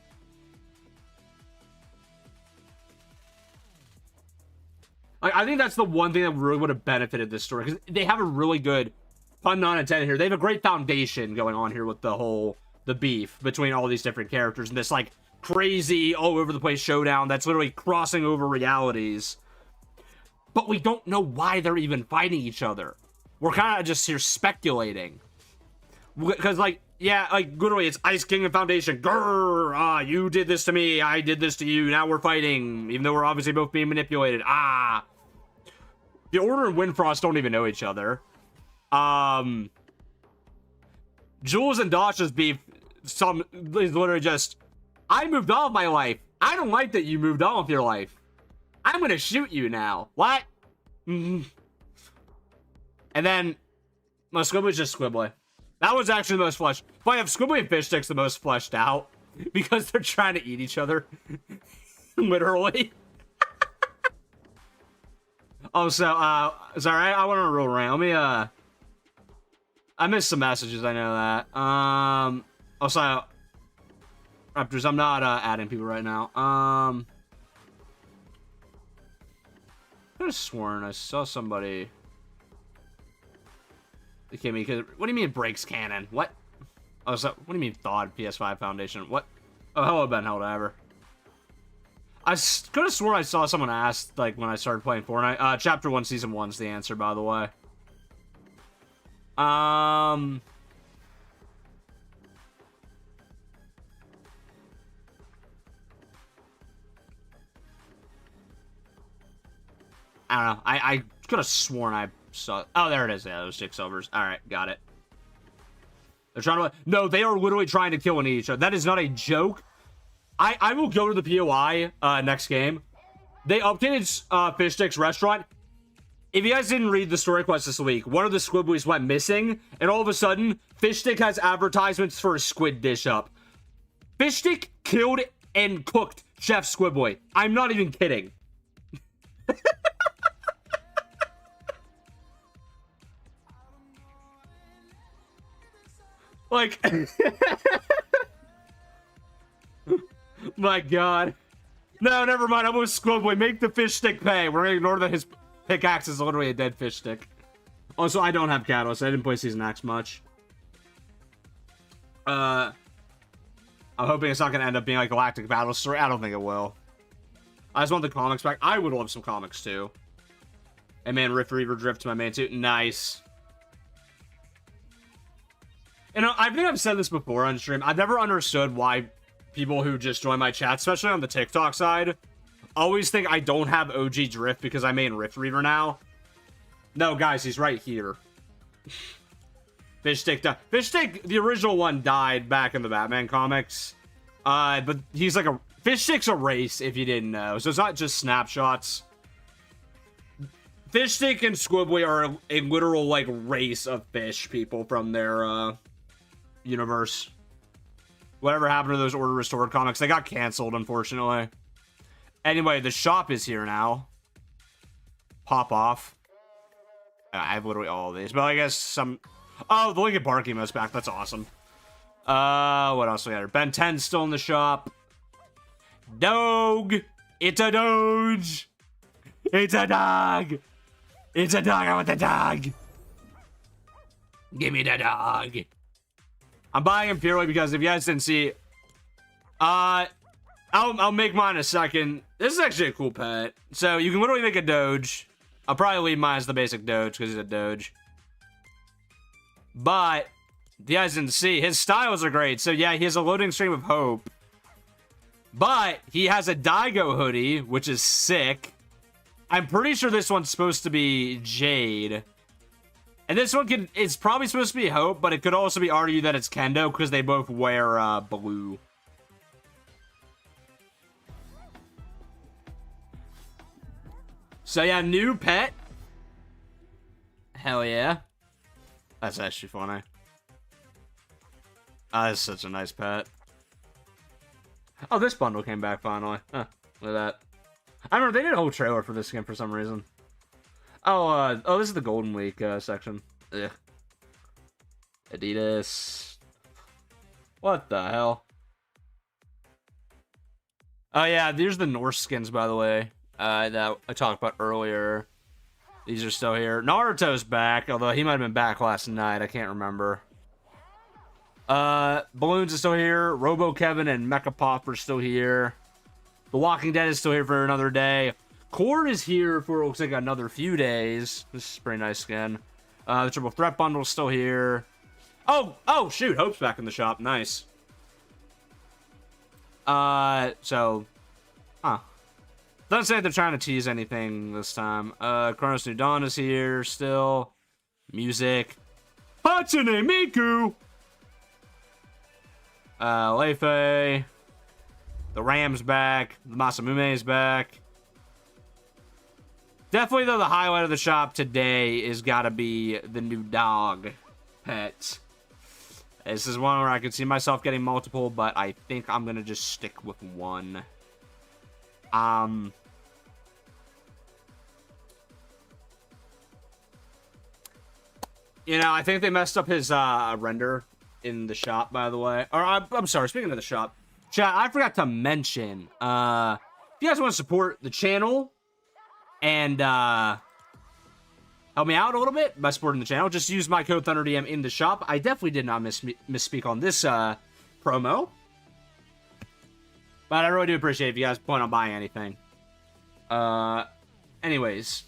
I think that's the one thing that really would have benefited this story, because they have a really good, pun not intended here, they have a great foundation going on here with the beef between all these different characters and this like crazy all over the place showdown that's literally crossing over realities. But we don't know why they're even fighting each other. We're kind of just here speculating. Because like, yeah, like literally it's Ice King and Foundation. Grrr, you did this to me, I did this to you, now we're fighting, even though we're obviously both being manipulated. The Order and Windfrost don't even know each other. Jules and Dasha's beef is literally just, I moved on with my life. I don't like that you moved on with your life. I'm gonna shoot you now. What? And then, well, Squibbly's just Squibbly. That was actually the most fleshed. Funny enough, Squibbly and Fishstick's the most fleshed out because they're trying to eat each other. Literally. Oh, so, sorry, I went on a real rant. Let me, I missed some messages, I know that. Also, Raptors, I'm not, adding people right now. I could have sworn I saw somebody. They came in, what do you mean breaks cannon? What? Oh, so, what do you mean thawed PS5 Foundation? What? Oh, hello, Ben, however. I could have sworn I saw someone ask, like, when I started playing Fortnite. Chapter 1, Season 1's the answer, by the way. I don't know. I could have sworn I saw... Oh, there it is. Yeah, those 6 silvers. Alright, got it. They're trying to... No, they are literally trying to kill each other. That is not a joke. I will go to the POI next game. They updated Fishstick's restaurant. If you guys didn't read the story quest this week, one of the Squibblies went missing, and all of a sudden, Fishstick has advertisements for a squid dish up. Fishstick killed and cooked Chef Squibbly. I'm not even kidding. Like... My god. No, never mind. I'm with Squibbly. Make the Fishstick pay. We're gonna ignore that his pickaxe is literally a dead Fishstick. Also, I don't have Catalyst. I didn't play Season X much. I'm hoping it's not gonna end up being like Galactic Battle Story. I don't think it will. I just want the comics back. I would love some comics too. And man, Rift Reaver Drift to my main too. Nice. You know, I think I've said this before on stream. I've never understood why people who just join my chat, especially on the TikTok side, always think I don't have OG Drift because I main Rift Reaver now. No, guys, he's right here. Fishstick died. Fishstick, the original one, died back in the Batman comics. But he's like a... Fishstick's a race, if you didn't know. So it's not just snapshots. Fishstick and Squibbly are a literal, like, race of fish people from their, universe. Whatever happened to those Order Restored comics? They got canceled, unfortunately. Anyway, the shop is here now. Pop off. I have literally all of these, but I guess some... Oh, the Linkin Park emote's back. That's awesome. What else we got here? Ben 10's still in the shop. Dog! It's a Doge! It's a dog! It's a dog! I want the dog! Give me the dog! I'm buying him purely because if you guys didn't see... I'll make mine in a second. This is actually a cool pet. So, you can literally make a Doge. I'll probably leave mine as the basic Doge because he's a Doge. But, if you guys didn't see, his styles are great. So, yeah, he has a loading stream of hope. But, he has a Daigo hoodie, which is sick. I'm pretty sure this one's supposed to be Jade. And this one it's probably supposed to be Hope, but it could also be argued that it's Kendo because they both wear blue. So yeah, new pet. Hell yeah. That's actually funny. That's such a nice pet. Oh, this bundle came back finally. Huh, look at that. I remember they did a whole trailer for this skin for some reason. Oh, this is the Golden Week section. Ugh. Adidas. What the hell? Oh yeah, these are the Norse skins, by the way, that I talked about earlier. These are still here. Naruto's back, although he might have been back last night. I can't remember. Balloons is still here. Robo Kevin and Mecha Pop are still here. The Walking Dead is still here for another day. Cord is here for, it looks like, another few days. This is a pretty nice skin. The Triple Threat Bundle is still here. Oh, shoot. Hope's back in the shop. Nice. So, huh. Doesn't say they're trying to tease anything this time. Chronos New Dawn is here still. Music. Hatsune Miku! Leifei. The Ram's back. The Masamune's back. Definitely, though, the highlight of the shop today is gotta be the new dog pet. This is one where I could see myself getting multiple, but I think I'm gonna just stick with one. You know, I think they messed up his render in the shop, by the way. Or, I'm sorry, speaking of the shop. Chat, I forgot to mention, if you guys want to support the channel and help me out a little bit by supporting the channel, just use my code ThunderDM in the shop. I definitely did not misspeak on this promo. But I really do appreciate if you guys plan on buying anything. Anyways.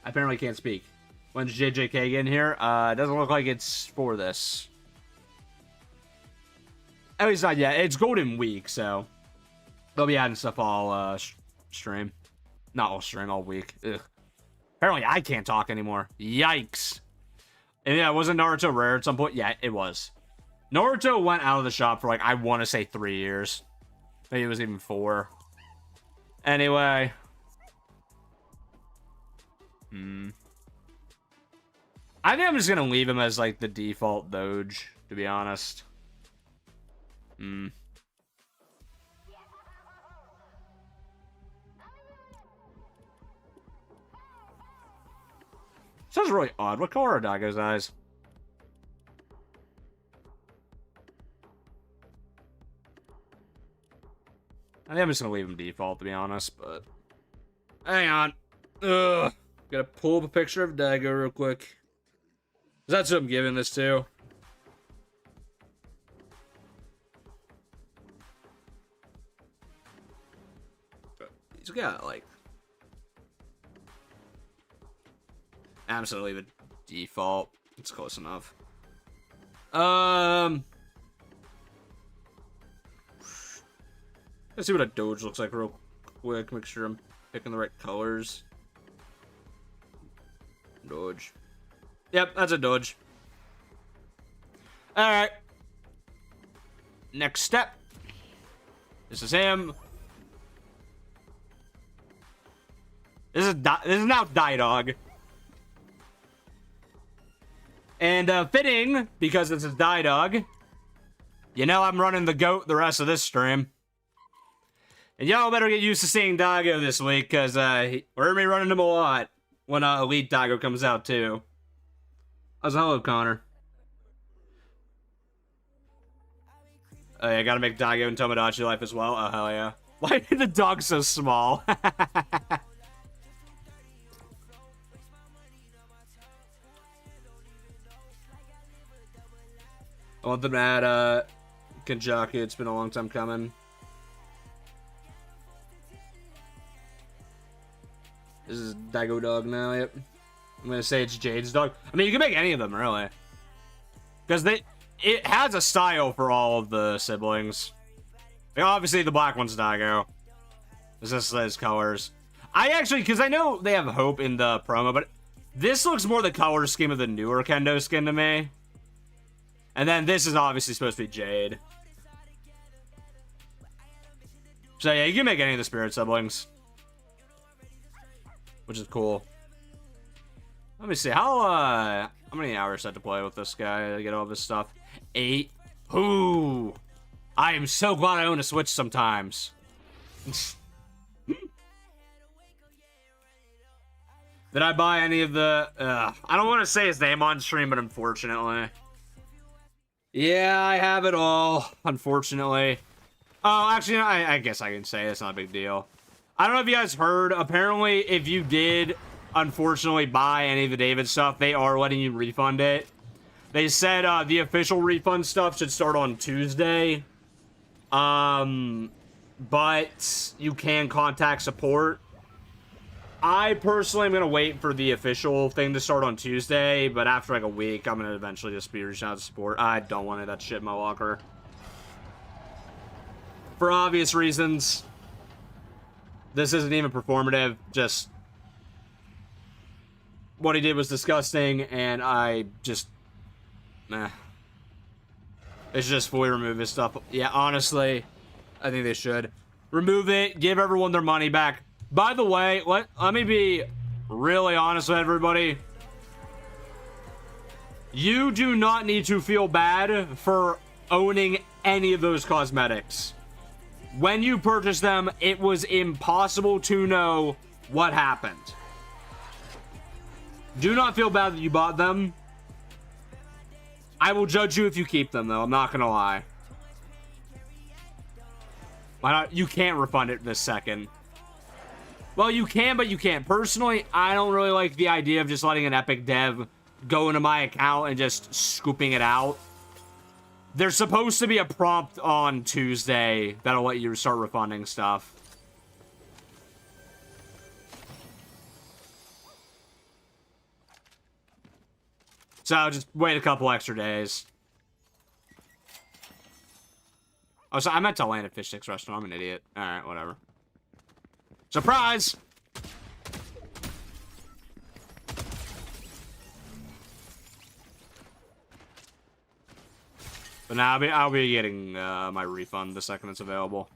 I apparently can't speak. When's JJK in here? It doesn't look like it's for this. At least not yet. It's Golden Week, so they'll be adding stuff all stream. Not all stream, all week. Ugh. Apparently I can't talk anymore. Yikes. And yeah, wasn't Naruto rare at some point? Yeah, it was. Naruto went out of the shop for, like, I want to say 3 years. Maybe it was even 4. Anyway. I think I'm just going to leave him as, like, the default Doge, to be honest. Sounds really odd. What color are Daigo's eyes? I think I'm just gonna leave him default, to be honest, but... Hang on. Ugh. Gotta pull up a picture of Daigo real quick. 'Cause that's who I'm giving this to. He's got, like... I'm just gonna leave it default. It's close enough. Let's see what a Doge looks like real quick. Make sure I'm picking the right colors. Doge. Yep, that's a Doge. Alright. Next step. This is him. This is now Dog. And fitting, because this is Dog, you know I'm running the GOAT the rest of this stream. And y'all better get used to seeing Daigo this week, because we're going to be running him a lot when Elite Daigo comes out, too. Hello, Connor. Oh, yeah, gotta make Daigo and Tomodachi life as well. Oh, hell yeah. Why is the dog so small? I want them to add Kenjaku. It's been a long time coming. This is Daigo dog now, yep. I'm gonna say it's Jade's dog. I mean, you can make any of them, really. Because it has a style for all of the siblings. Like, obviously, the black one's Daigo. This is his colors. I actually, because I know they have Hope in the promo, but this looks more the color scheme of the newer Kendo skin to me. And then this is obviously supposed to be Jade. So yeah, you can make any of the spirit siblings. Which is cool. Let me see. How many hours I had to play with this guy to get all this stuff? 8. Ooh. I am so glad I own a Switch sometimes. Did I buy any of the... I don't want to say his name on stream, but unfortunately. Yeah, I have it all, unfortunately. Oh, actually, I guess I can say it's not a big deal. I don't know if you guys heard. Apparently, if you did, unfortunately, buy any of the David stuff, they are letting you refund it. They said the official refund stuff should start on Tuesday. But you can contact support. I personally am going to wait for the official thing to start on Tuesday, but after like a week, I'm going to eventually just be reaching out to support. I don't want any of that shit in my locker. For obvious reasons. This isn't even performative, just... What he did was disgusting, and I just... Nah. They should just fully remove his stuff. Yeah, honestly, I think they should. Remove it, give everyone their money back. By the way, let me be really honest with everybody. You do not need to feel bad for owning any of those cosmetics. When you purchase them, it was impossible to know what happened. Do not feel bad that you bought them. I will judge you if you keep them, though. I'm not gonna lie. Why not? You can't refund it this second. Well, you can, but you can't. Personally, I don't really like the idea of just letting an Epic dev go into my account and just scooping it out. There's supposed to be a prompt on Tuesday that'll let you start refunding stuff. So just wait a couple extra days. Oh, so I meant to land at Fishstick's restaurant. I'm an idiot. Alright, whatever. Surprise! But now I'll be getting my refund the second it's available.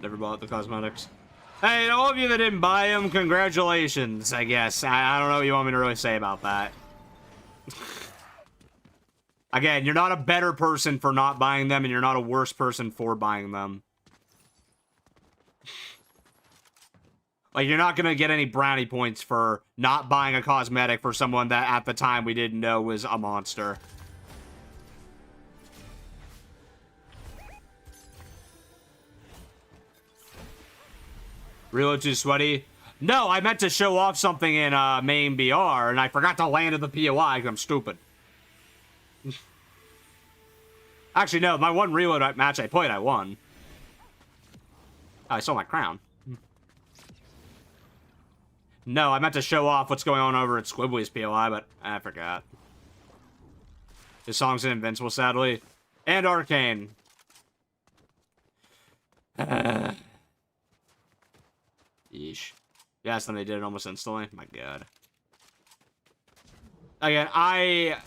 Never bought the cosmetics. Hey, all of you that didn't buy them, congratulations, I guess. I don't know what you want me to really say about that. Again, you're not a better person for not buying them, and you're not a worse person for buying them. Like, you're not gonna get any brownie points for not buying a cosmetic for someone that, at the time, we didn't know was a monster. Reload too sweaty? No, I meant to show off something in main BR, and I forgot to land at the POI because I'm stupid. Actually, no, my one reload match I played, I won. Oh, I stole my crown. No, I meant to show off what's going on over at Squibbly's POI, but I forgot. His song's in Invincible, sadly. And Arcane. Yeesh. Yes, then they did it almost instantly. My god. Again, I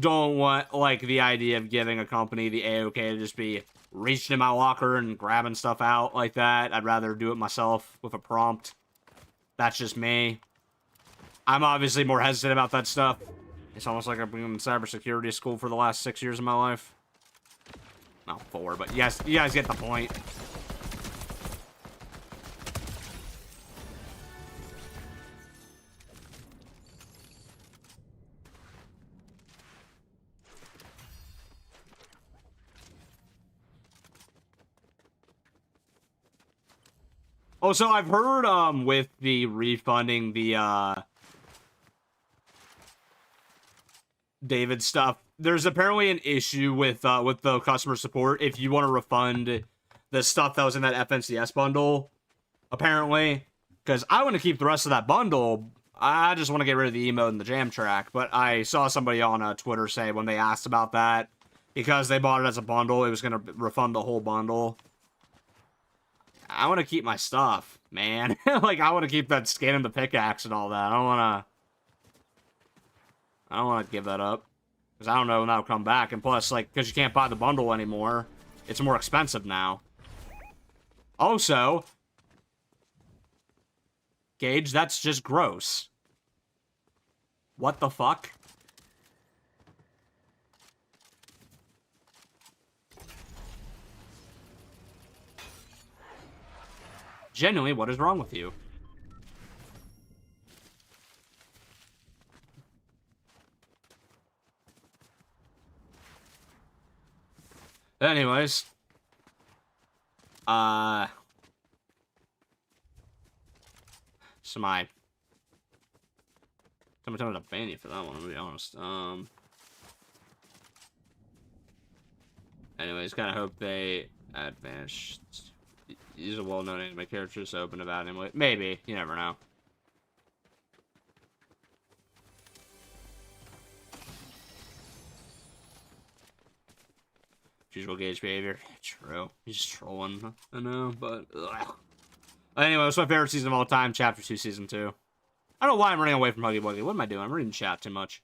don't want, like, the idea of giving a company the A-OK to just be reaching in my locker and grabbing stuff out like that. I'd rather do it myself with a prompt. That's just me. I'm obviously more hesitant about that stuff. It's almost like I've been in cybersecurity school for the last 6 years of my life. Not 4, but you guys get the point. Also, I've heard, with the refunding the, David stuff, there's apparently an issue with the customer support if you want to refund the stuff that was in that FNCS bundle, apparently. Because I want to keep the rest of that bundle. I just want to get rid of the emote and the jam track. But I saw somebody on Twitter say when they asked about that, because they bought it as a bundle, it was going to refund the whole bundle. I want to keep my stuff. man. Like, I want to keep that skin and the pickaxe and all that. I don't want to give that up. Because I don't know when that'll come back. And plus, like, because you can't buy the bundle anymore, it's more expensive now. Also, Gage, that's just gross. What the fuck? Genuinely, what is wrong with you? Anyways. Somebody told me to ban you for that one, to be honest. Anyways, kind of hope they add vanished. He's a well-known anime character, so open about him. Maybe. You never know. Usual Gage behavior. True. He's just trolling. I know, but... Ugh. Anyway, it's my favorite season of all time. Chapter 2, Season 2. I don't know why I'm running away from Huggy Wuggy. What am I doing? I'm reading chat too much.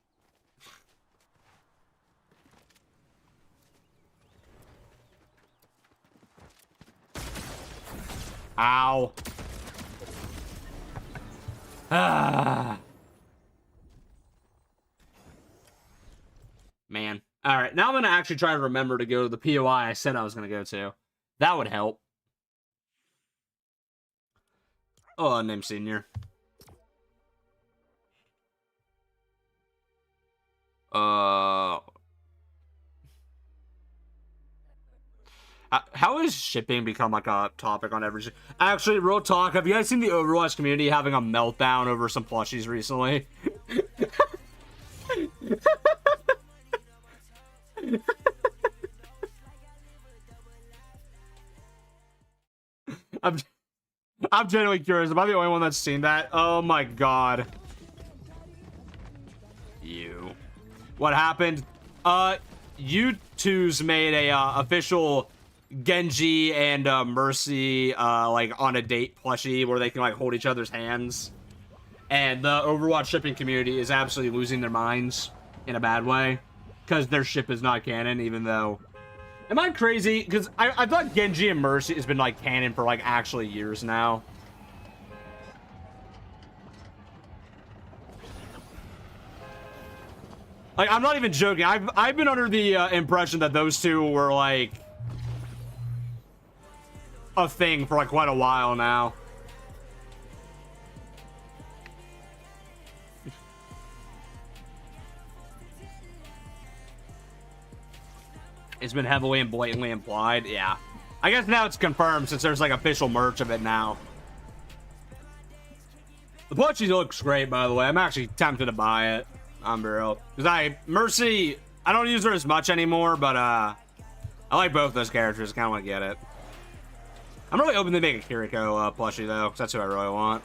Ow. Ah. Man. Alright, now I'm going to actually try to remember to go to the POI I said I was going to go to. That would help. Oh, name senior. How has shipping become like a topic on every... Actually, real talk, have you guys seen the Overwatch community having a meltdown over some plushies recently? I'm genuinely curious. Am I the only one that's seen that? Oh my god. You. What happened? You two's made a official Genji and Mercy like on a date plushie where they can like hold each other's hands. And the Overwatch shipping community is absolutely losing their minds in a bad way because their ship is not canon, even though... Am I crazy? Because I thought Genji and Mercy has been like canon for like actually years now. Like, I'm not even joking. I've been under the impression that those two were like a thing for like quite a while now. It's been heavily and blatantly implied. Yeah. I guess now it's confirmed since there's like official merch of it now. The plushie looks great, by the way. I'm actually tempted to buy it. I'm real. Because Mercy, I don't use her as much anymore, but I like both those characters. I kind of want to get it. I'm really hoping they make a Kiriko plushie, though, because that's who I really want.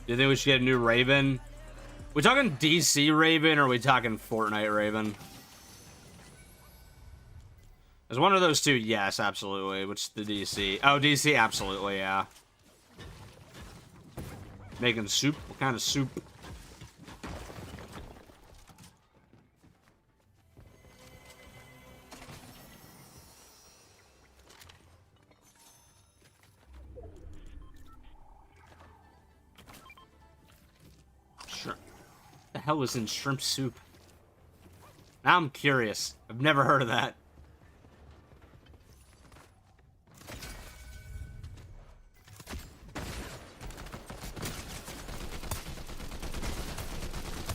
Do you think we should get a new Raven? We talking DC Raven or are we talking Fortnite Raven? There's one of those two, yes, absolutely. Which the DC? Oh, DC, absolutely, yeah. Making soup? What kind of soup? The hell was in shrimp soup? Now I'm curious. I've never heard of that.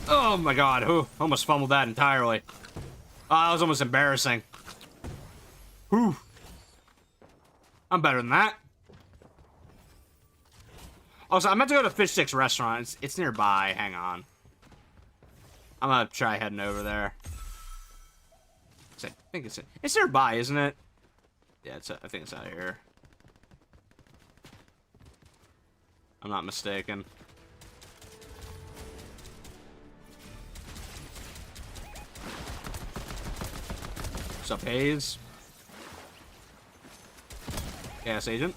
Oh my god, who almost fumbled that entirely. Oh, that was almost embarrassing. Whew. I'm better than that. Also, I meant to go to Fishstick's restaurant. It's nearby. Hang on. I'm gonna try heading over there. I think it's nearby, isn't it? Yeah, I think it's out here. I'm not mistaken. What's up, Hayes? Gas agent.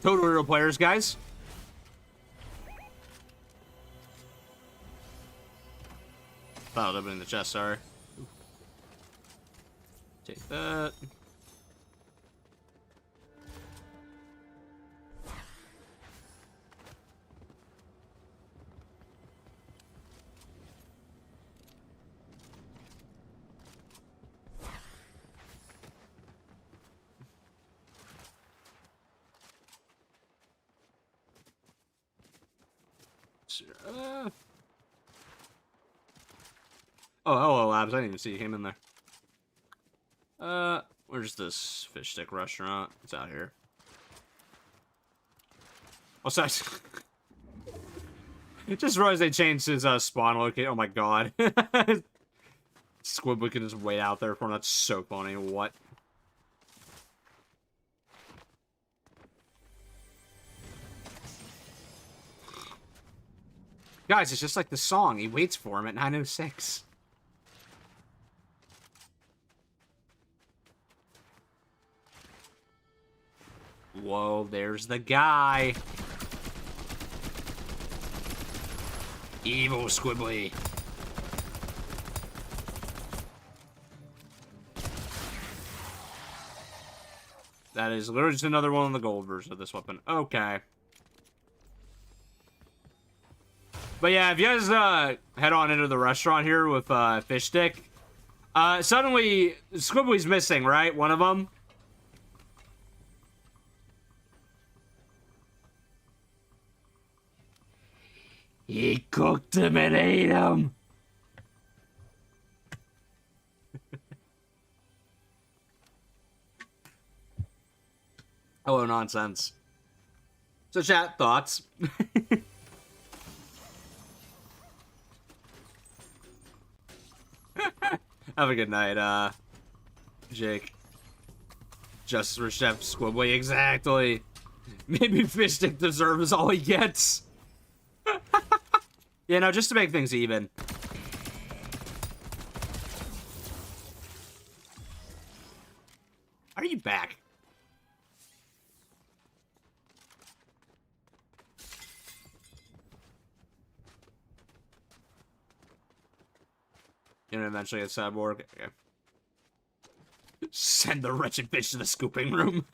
Total real players, guys. Thought it would have been in the chest, sorry. Take that. Oh, hello, Labs. I didn't even see you came in there. Where's this Fishstick restaurant? It's out here. What's that? It just realized they changed his spawn location. Oh my god. Squidward can just wait out there for him. That's so funny. What? Guys, it's just like the song. He waits for him at 9:06. Whoa, there's the guy. Evil Squibbly. That is literally just another one of the gold version of this weapon. Okay. But yeah, if you guys head on into the restaurant here with Fishstick, suddenly Squibbly's missing, right? One of them. He cooked him and ate him. Hello, nonsense. So, chat, thoughts? Have a good night, Jake. Justice for Chef Squibbly, exactly. Maybe Fishstick deserves all he gets. Yeah, no, just to make things even. Are you back? You're gonna eventually get cyborg. Okay. Send the wretched bitch to the scooping room.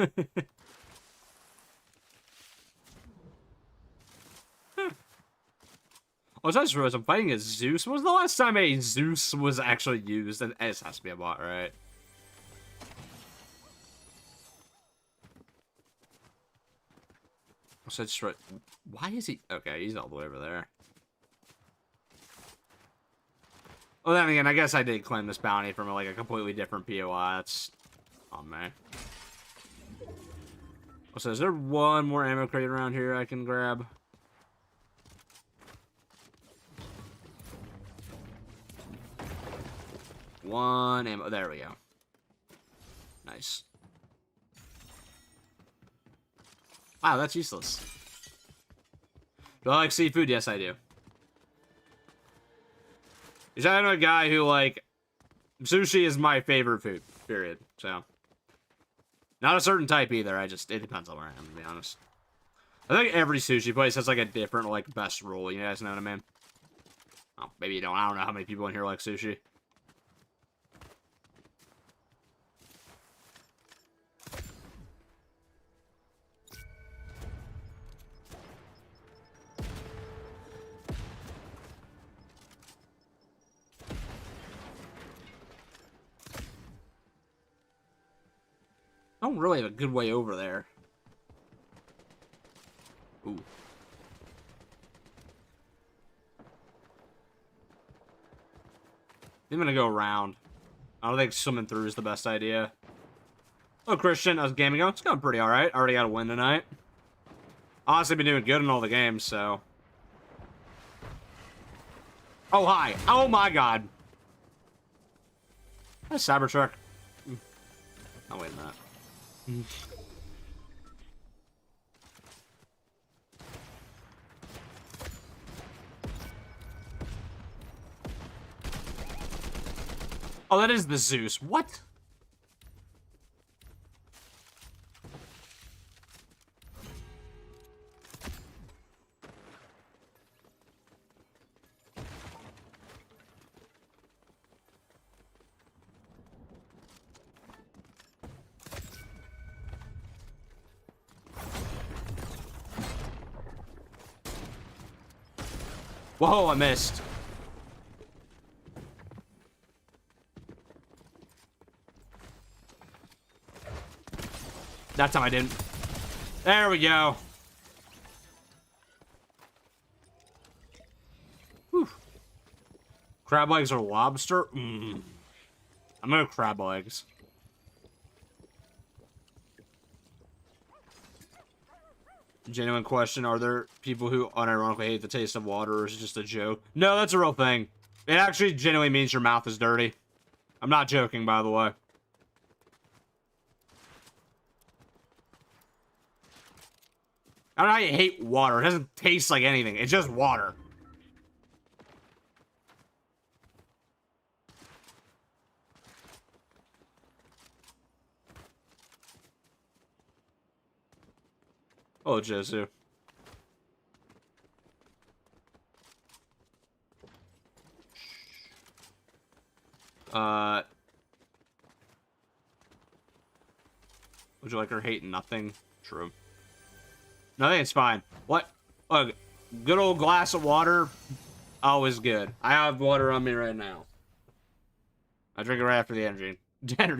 Oh, I just realized I'm fighting a Zeus. When was the last time a Zeus was actually used? And this has to be a bot, right? So I just read, why is he? Okay, he's all the way over there. Well, then again, I guess I did claim this bounty from like a completely different POI. That's on me. So is there one more ammo crate around here I can grab? One ammo. There we go. Nice. Wow, that's useless. Do I like seafood? Yes, I do. Because I know a guy who, like, sushi is my favorite food, period. So, not a certain type either. It depends on where I am, to be honest. I think every sushi place has, like, a different, like, best rule. You guys know what I mean? Oh, maybe you don't. I don't know how many people in here like sushi. I don't really have a good way over there. Ooh. I'm gonna go around. I don't think swimming through is the best idea. Oh, Christian, how's gaming going? It's going pretty alright. Already got a win tonight. Honestly, been doing good in all the games, so. Oh, hi. Oh, my God. That's Cybertruck. Oh, wait a minute. Oh, that is the Zeus. What? Whoa, I missed. That time I didn't. There we go. Whew. Crab legs or lobster? I'm gonna go crab legs. Genuine question, are there people who unironically hate the taste of water, or is it just a joke? No, that's a real thing. It actually genuinely means your mouth is dirty. I'm not joking, by the way. I don't know how you hate water. It doesn't taste like anything. It's just water. Oh, Jesu. Would you like her hate nothing? True. Nothing, it's fine. What? Look, good old glass of water, always good. I have water on me right now. I drink it right after the energy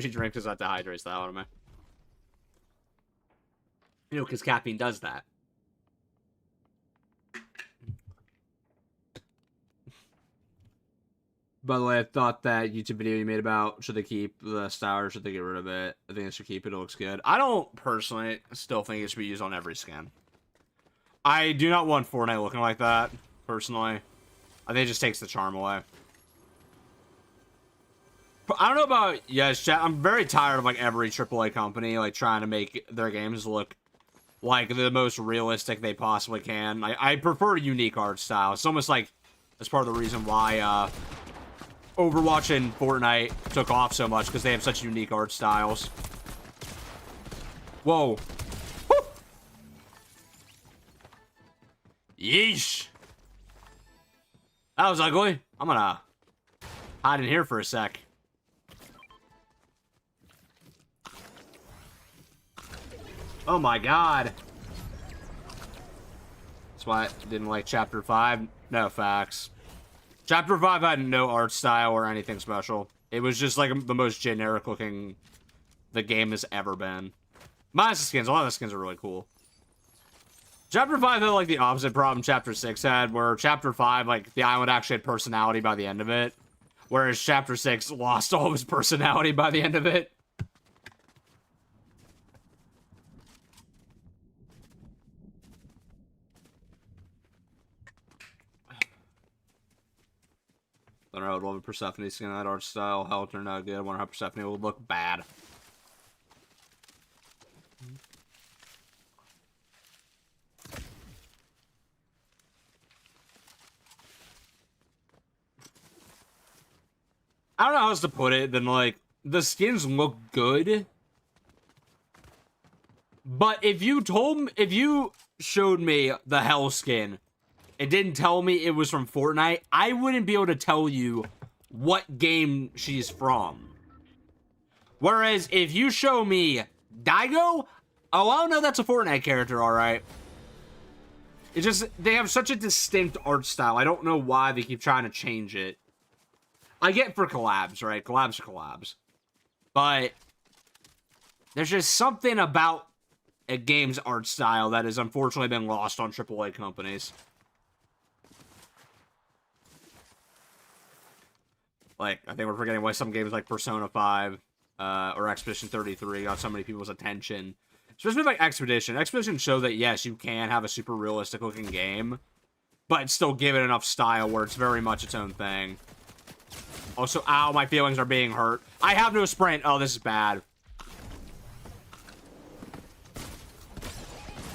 drink because that dehydrates the hell out of me. You know, because caffeine does that. By the way, I thought that YouTube video you made about should they keep the style or should they get rid of it? I think they should keep it. It looks good. I don't personally still think it should be used on every skin. I do not want Fortnite looking like that, personally. I think it just takes the charm away. But I don't know about yes, chat. I'm very tired of like every AAA company like trying to make their games look like the most realistic they possibly can. I prefer unique art style. It's almost like that's part of the reason why Overwatch and Fortnite took off so much, because they have such unique art styles. Whoa. Woo! Yeesh. That was ugly. I'm gonna hide in here for a sec. Oh my god. That's why I didn't like Chapter 5. No facts. Chapter 5 had no art style or anything special. It was just like the most generic looking the game has ever been. Minus the skins. A lot of the skins are really cool. Chapter 5 had like the opposite problem Chapter 6 had, where Chapter 5, like, the island actually had personality by the end of it. Whereas Chapter 6 lost all of his personality by the end of it. I don't know, I would love a Persephone skin in that art style. How it turned out good. I wonder how Persephone would look bad. I don't know how else to put it than, like, the skins look good. But if you showed me the Hell skin, it didn't tell me it was from Fortnite, I wouldn't be able to tell you what game she's from. Whereas, if you show me Daigo, oh, I'll know that's a Fortnite character, alright. It's just, they have such a distinct art style. I don't know why they keep trying to change it. I get for collabs, right? Collabs are collabs. But there's just something about a game's art style that has unfortunately been lost on AAA companies. Like, I think we're forgetting why some games like Persona 5 or Expedition 33 got so many people's attention. Especially like Expedition. Expedition showed that, yes, you can have a super realistic looking game, but still give it enough style where it's very much its own thing. Also, ow, my feelings are being hurt. I have no sprint. Oh, this is bad.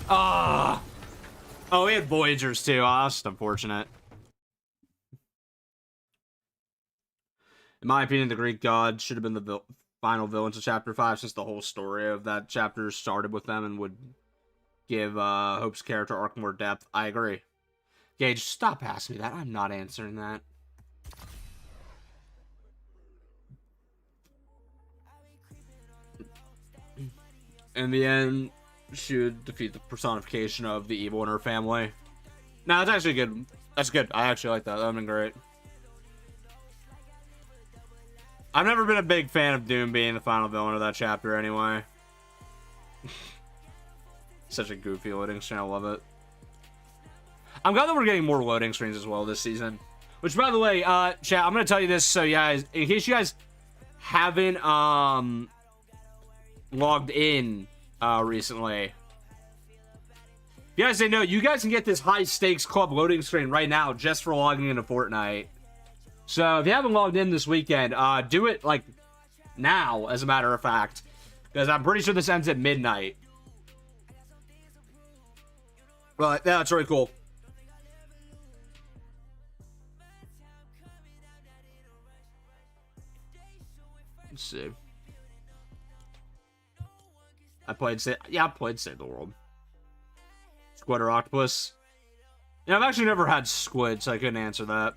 Oh, we had Voyagers too. Oh, that's just unfortunate. In my opinion, the Greek gods should have been the final villains of Chapter 5, since the whole story of that chapter started with them and would give Hope's character arc more depth. I agree. Gage, stop asking me that. I'm not answering that. In the end, she would defeat the personification of the evil in her family. No, that's actually good. That's good. I actually like that. That would have been great. I've never been a big fan of Doom being the final villain of that chapter anyway. Such a goofy loading screen. I love it. I'm glad that we're getting more loading screens as well this season. Which, by the way, chat, I'm going to tell you this so you guys, in case you guys haven't logged in recently. You guys didn't know, you guys can get this high stakes club loading screen right now just for logging into Fortnite. So if you haven't logged in this weekend, do it like now, as a matter of fact, because I'm pretty sure this ends at midnight. But yeah, that's really cool. Let's see. I played Save the World. Squid or octopus? Yeah, I've actually never had squid, so I couldn't answer that.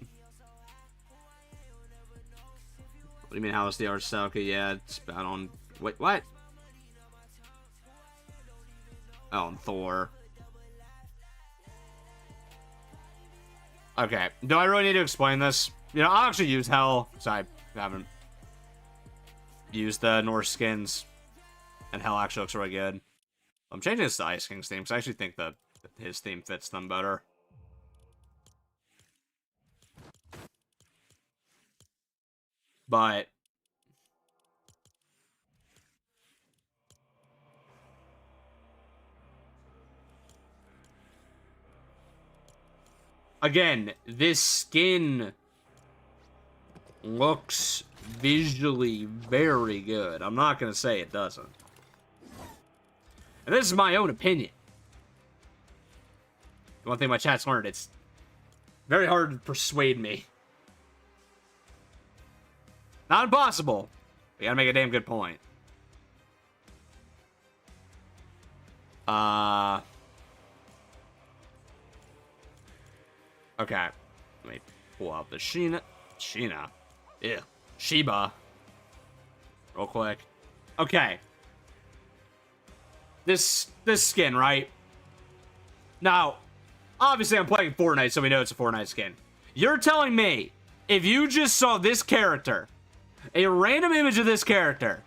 What do you mean, how is the art style? Okay, yeah, it's bad on... Wait, what? Oh, on Thor. Okay, do I really need to explain this? You know, I'll actually use Hell, because I haven't used the Norse skins. And Hell actually looks really good. I'm changing this to Ice King's theme, because I actually think that his theme fits them better. But again, this skin looks visually very good. I'm not going to say it doesn't. And this is my own opinion. One thing my chat's learned, it's very hard to persuade me. Not impossible. You gotta make a damn good point. Okay. Let me pull out the Sheena. Yeah. Sheba. Real quick. Okay. This skin, right? Now, obviously I'm playing Fortnite, so we know it's a Fortnite skin. You're telling me, if you just saw this character, a random image of this character,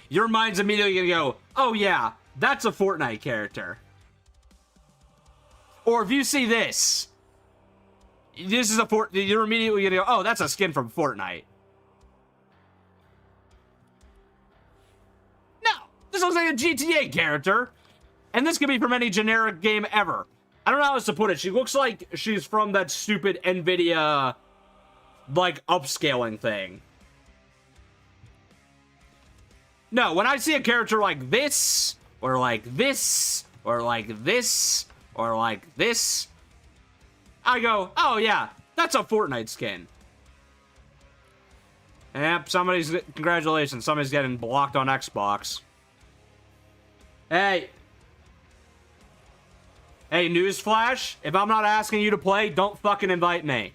your mind's immediately gonna go, oh yeah, that's a Fortnite character. Or if you see this is you're immediately gonna go, oh, that's a skin from Fortnite. No, this looks like a GTA character. And this could be from any generic game ever. I don't know how else to put it. She looks like she's from that stupid NVIDIA, like, upscaling thing. No, when I see a character like this, or like this, or like this, or like this, I go, oh yeah, that's a Fortnite skin. Yep, congratulations, somebody's getting blocked on Xbox. Hey, newsflash, if I'm not asking you to play, don't fucking invite me.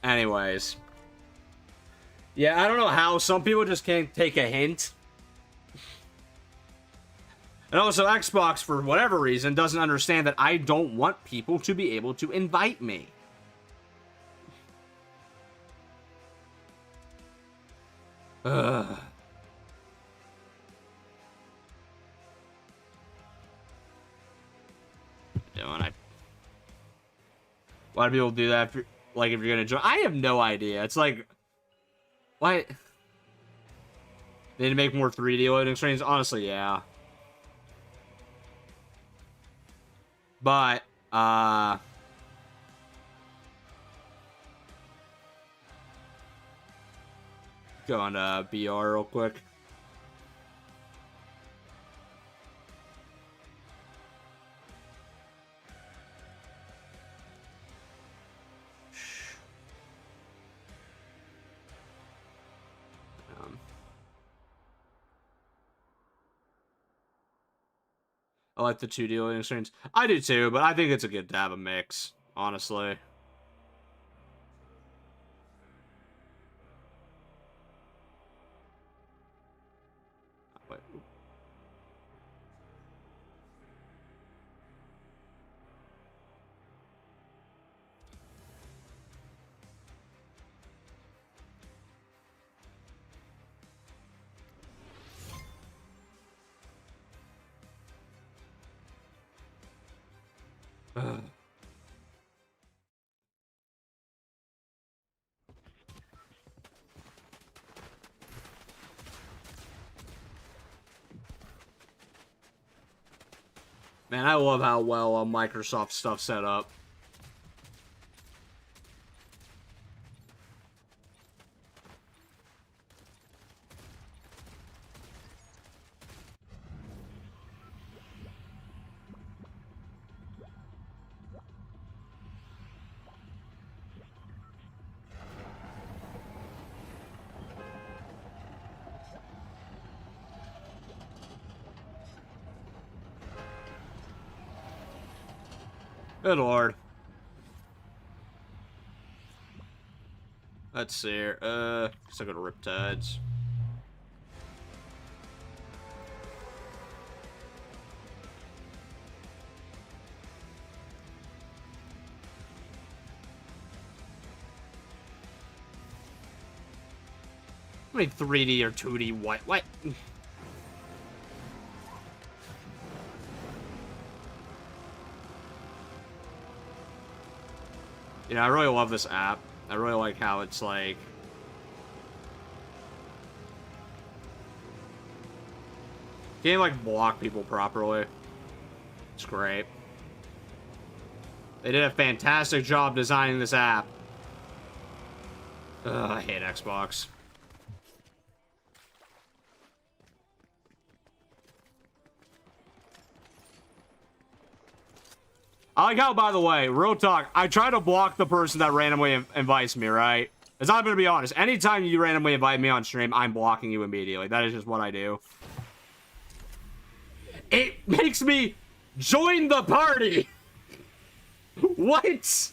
Anyways. Yeah, I don't know how some people just can't take a hint. And also, Xbox, for whatever reason, doesn't understand that I don't want people to be able to invite me. Ugh. Why do people do that? If like, if you're gonna join, I have no idea. It's like, what? They need to make more 3D loading screens. Honestly, yeah. But go on to BR real quick. I like the 2D loading screens. I do too, but I think it's a good to have a mix, honestly. Wait. Man, I love how well Microsoft stuff set up. Good lord. Let's see here. Guess I go to Riptides. Like 3D or 2D white. What? You know, I really love this app. I really like how it's like... Can't like block people properly. It's great. They did a fantastic job designing this app. Ugh, I hate Xbox. I like how, by the way, real talk, I try to block the person that randomly invites me, right? Because I'm going to be honest, anytime you randomly invite me on stream, I'm blocking you immediately. That is just what I do. It makes me join the party! What?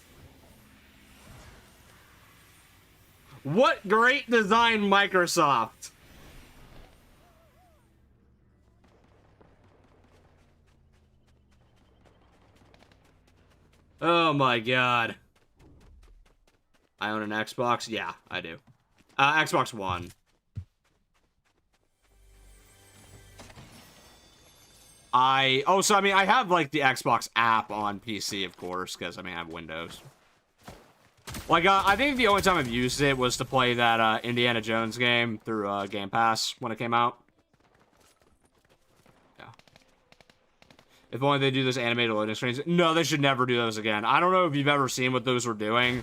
What great design, Microsoft! Oh my god. I own an Xbox? Yeah, I do. Xbox One. So I mean, I have like the Xbox app on PC, of course, because I mean, I have Windows. Like, I think the only time I've used it was to play that Indiana Jones game through Game Pass when it came out. Yeah. If only they do those animated loading screens. No, they should never do those again. I don't know if you've ever seen what those were doing.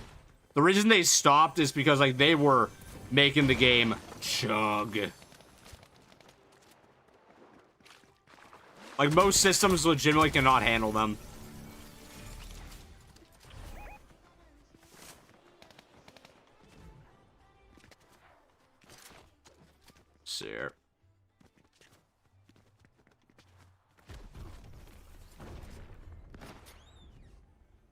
The reason they stopped is because, like, they were making the game chug. Like, most systems legitimately cannot handle them. Sir.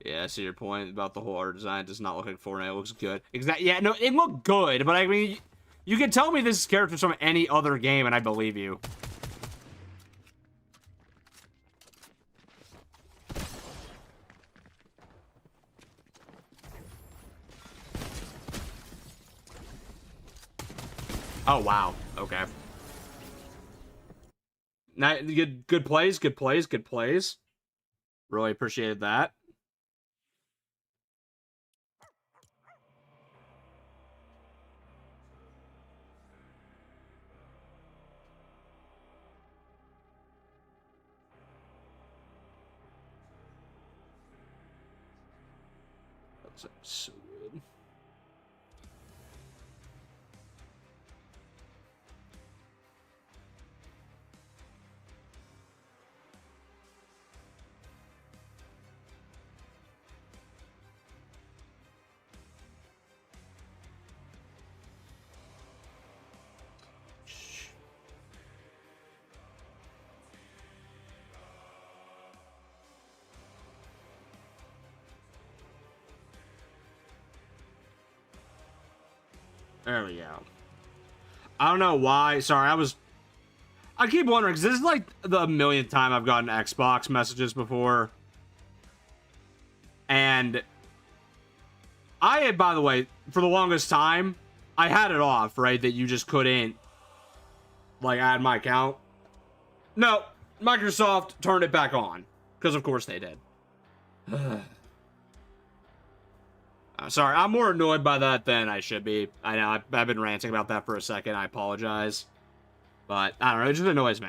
Yeah, I see your point about the whole art design. It does not look like Fortnite. It looks good. Exactly. Yeah, no, it looked good, but I mean, you can tell me this is characters from any other game, and I believe you. Oh, wow. Okay. Good plays, good plays, good plays. Really appreciated that. That's so good. There we go. I don't know why. Sorry, I keep wondering, because this is like the millionth time I've gotten Xbox messages before. And by the way, for the longest time, I had it off, right? That you just couldn't, like, add my account. No, Microsoft turned it back on. Because of course they did. Sorry, I'm more annoyed by that than I should be. I know, I've been ranting about that for a second. I apologize. But, I don't know, it just annoys me.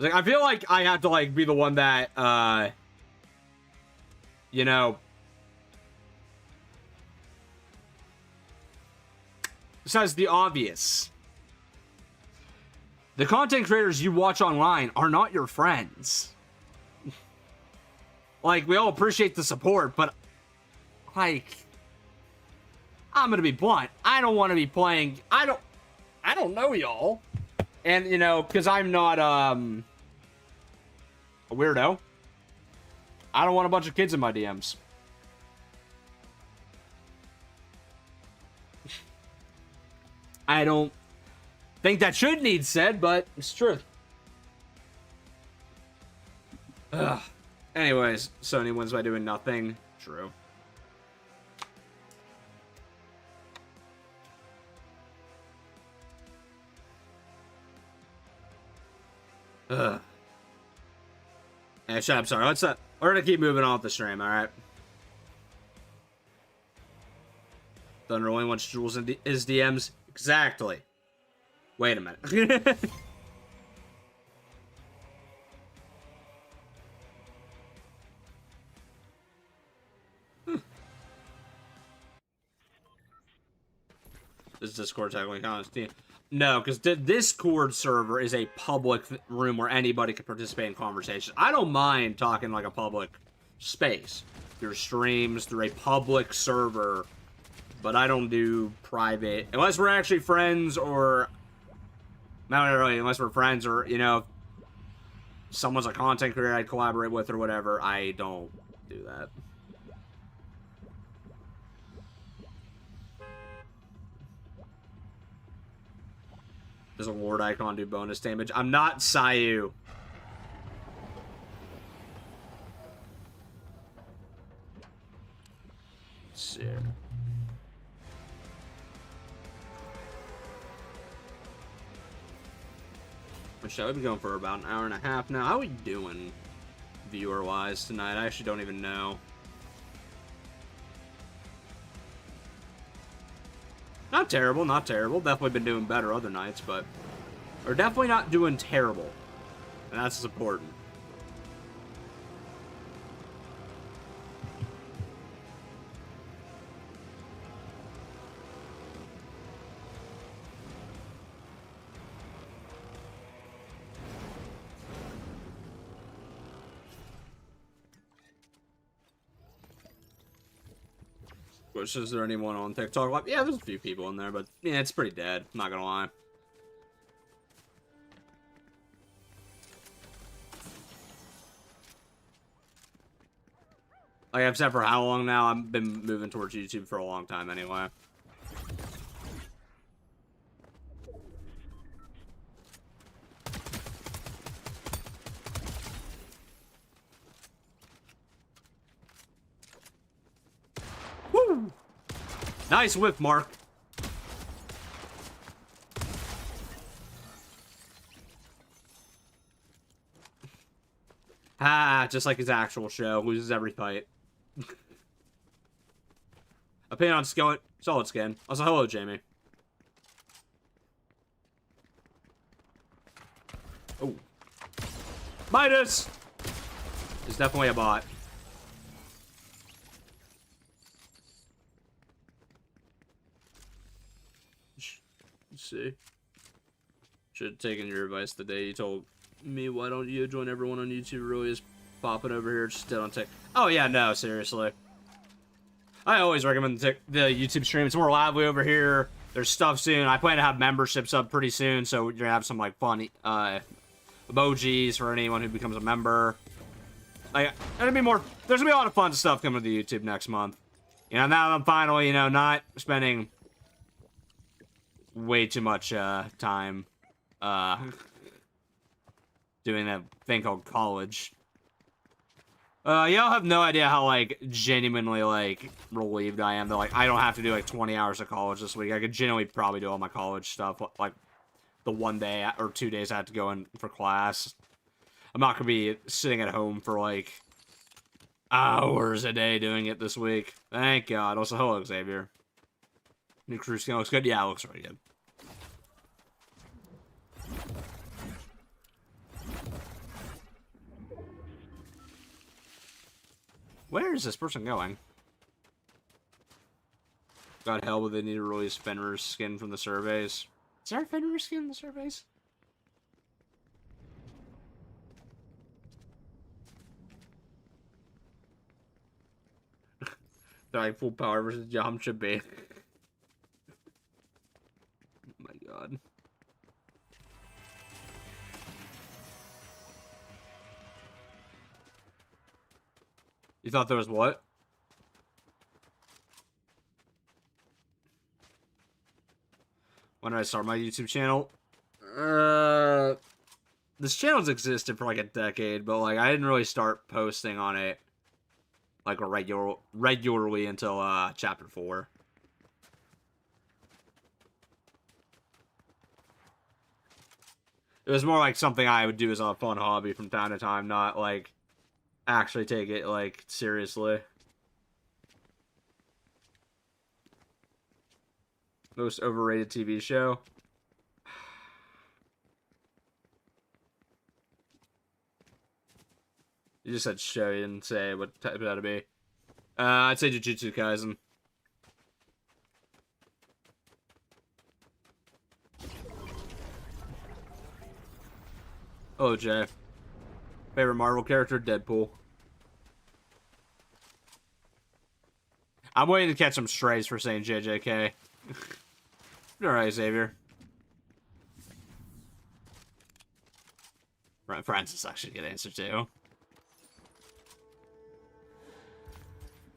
Like, I feel like I have to, like, be the one that, you know, says the obvious. The content creators you watch online are not your friends. Like, we all appreciate the support, but, like, I'm gonna be blunt. I don't want to be playing, I don't know y'all. And, you know, because I'm not, a weirdo. I don't want a bunch of kids in my DMs. I don't think that should need said, but it's true. Ugh. Anyways, Sony wins by doing nothing. True. Ugh. Hey, shut up, sorry. Let's we're gonna keep moving on with the stream, alright? Thunder only wants Jules in his DMs. Exactly. Wait a minute. This Discord technically counts. No, because the Discord server is a public room where anybody can participate in conversations. I don't mind talking like a public space through streams, through a public server, but I don't do private unless we're actually friends, or not really unless we're friends, or, you know, someone's a content creator I'd collaborate with or whatever. I don't do that. Does a ward icon do bonus damage? I'm not Sayu. Let's see. Michelle, we've been going for about an hour and a half now. How are we doing viewer-wise tonight? I actually don't even know. Not terrible, not terrible. Definitely been doing better other nights, but we're definitely not doing terrible. And that's important. Is there anyone on TikTok? Like, yeah, there's a few people in there, but yeah, it's pretty dead. I'm not gonna lie. Like, I've said for how long now? I've been moving towards YouTube for a long time anyway. Woo! Nice whip, Mark. Ah, just like his actual show. Loses every fight. Opinion on skillet. Solid skin. Also, hello, Jamie. Oh. Midas! It's definitely a bot. Let's see. Should have taken your advice the day you told me, why don't you join everyone on YouTube? Really is popping over here. Just don't take. Oh, yeah, no, seriously. I always recommend the YouTube stream. It's more lively over here. There's stuff soon. I plan to have memberships up pretty soon, so you're gonna have some like fun emojis for anyone who becomes a member. Like, it'll be more. There's gonna be a lot of fun stuff coming to YouTube next month. You know, now I'm finally, you know, not spending way too much time doing that thing called college. Y'all have no idea how, like, genuinely, like, relieved I am that, like, I don't have to do, like, 20 hours of college this week. I could genuinely probably do all my college stuff, like, the 1 day or 2 days I have to go in for class. I'm not gonna be sitting at home for, like, hours a day doing it this week. Thank God. Also, hello, Xavier. New crew skin looks good? Yeah, it looks really good. Where is this person going? God hell, would they need to release Fenrir's skin from the surveys? Is there a Fenrir's skin in the surveys? They're like full power versus Yamcha Bay. Oh my God. You thought there was what? When did I start my YouTube channel? This channel's existed for like a decade, but like I didn't really start posting on it like regularly until chapter 4. It was more like something I would do as a fun hobby from time to time, not like actually take it like seriously. Most overrated TV show? You just said show, you didn't say what type that'd be. I'd say Jujutsu Kaisen. Oh, Jay. Favorite Marvel character? Deadpool. I'm waiting to catch some strays for saying JJK. Alright, Xavier. Francis actually a good answer, too.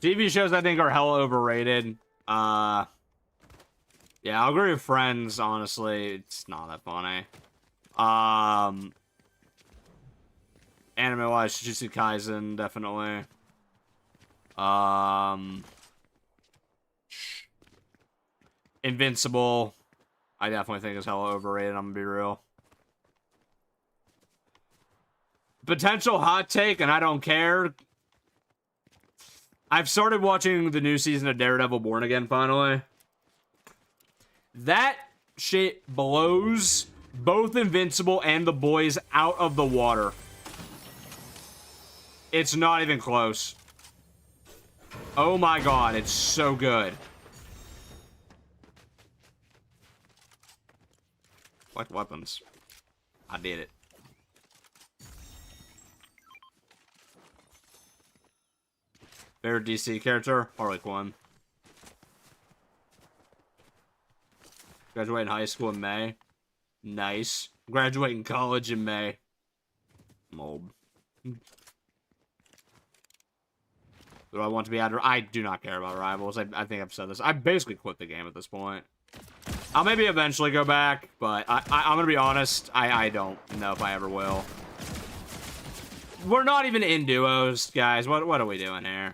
TV shows, I think, are hella overrated. Yeah, I'll agree with Friends, honestly. It's not that funny. Anime-wise, Jujutsu Kaisen, definitely. Invincible, I definitely think is hella overrated, I'm gonna be real. Potential hot take, and I don't care. I've started watching the new season of Daredevil Born Again, finally. That shit blows both Invincible and The Boys out of the water. It's not even close. Oh my God, it's so good. Like weapons. I did it. Favorite DC character? Harley Quinn. Graduating high school in May. Nice. Graduating college in May. I'm old. Do I want to be out? I do not care about Rivals. I think I've said this. I basically quit the game at this point. I'll maybe eventually go back, but I'm gonna be honest. I don't know if I ever will. We're not even in duos, guys. What are we doing here?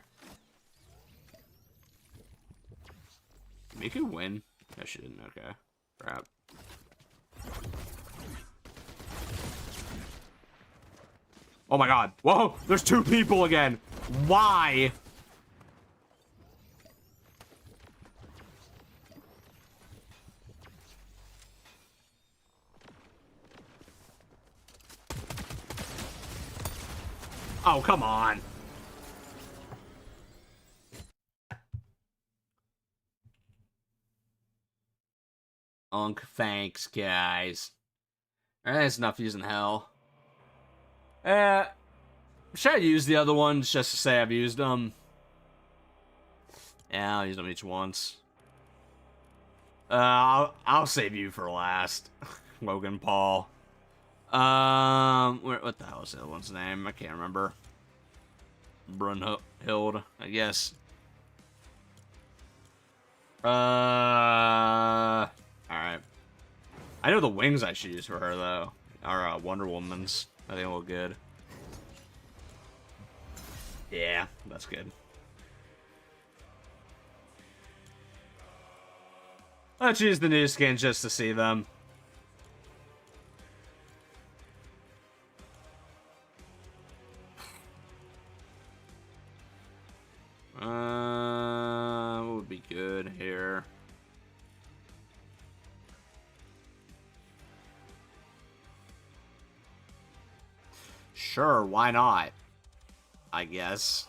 Miku win? No, she didn't. Okay. Crap. Oh my God. Whoa! There's 2 people again. Why? Oh, come on. Thanks, guys. Alright, that's enough using hell. Should I use the other ones just to say I've used them? Yeah, I'll use them each once. I'll save you for last. Logan Paul. What the hell is the other one's name? I can't remember. Brunhild, I guess. Alright. I know the wings I should use for her, though. Are Wonder Woman's. I think look good. Yeah, that's good. Let's use the new skins just to see them. What would be good here? Sure, why not? I guess.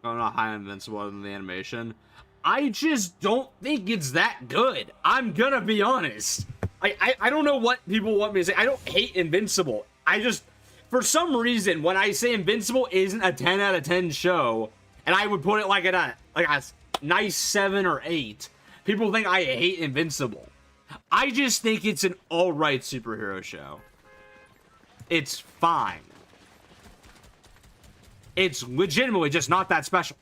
I'm not high on Invincible in the animation. I just don't think it's that good. I'm gonna be honest. I don't know what people want me to say. I don't hate Invincible. I just, for some reason, when I say Invincible isn't a 10 out of 10 show, and I would put it like a nice 7 or 8, people think I hate Invincible. I just think it's an alright superhero show. It's fine. It's legitimately just not that special.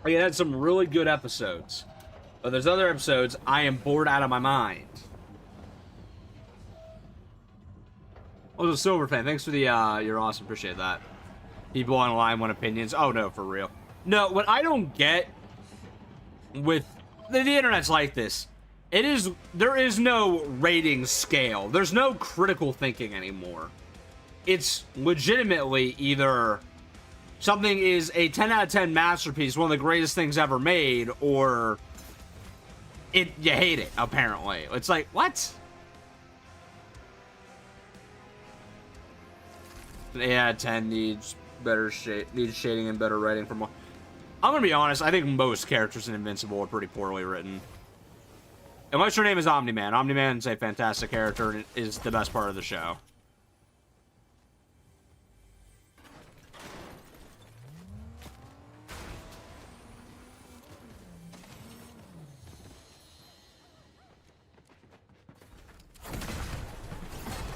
It had some really good episodes. But there's other episodes I am bored out of my mind. Oh, the Silver fan, thanks for the, you're awesome, appreciate that. People online want opinions. Oh, no, for real. No, what I don't get with the internet's like this. There is no rating scale. There's no critical thinking anymore. It's legitimately either something is a 10 out of 10 masterpiece, one of the greatest things ever made, or you hate it, apparently. It's like, what? Yeah, 10 needs better shading and better writing for more. I'm gonna be honest, I think most characters in Invincible are pretty poorly written. Unless your name is Omni-Man. Omni-Man's a fantastic character and is the best part of the show.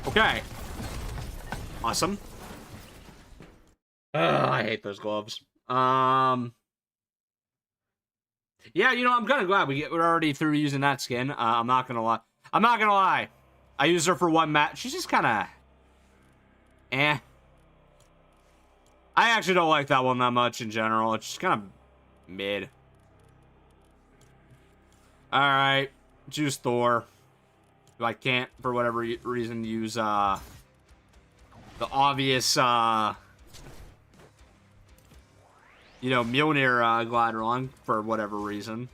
Okay. Awesome. I hate those gloves. Yeah, you know, I'm kind of glad we're already through using that skin. I'm not gonna lie. I used her for one match. She's just kind of eh. I actually don't like that one that much in general. It's just kind of mid. Alright. Choose Thor. If I can't, for whatever reason, use, the obvious, you know, Mjolnir, glider on, for whatever reason.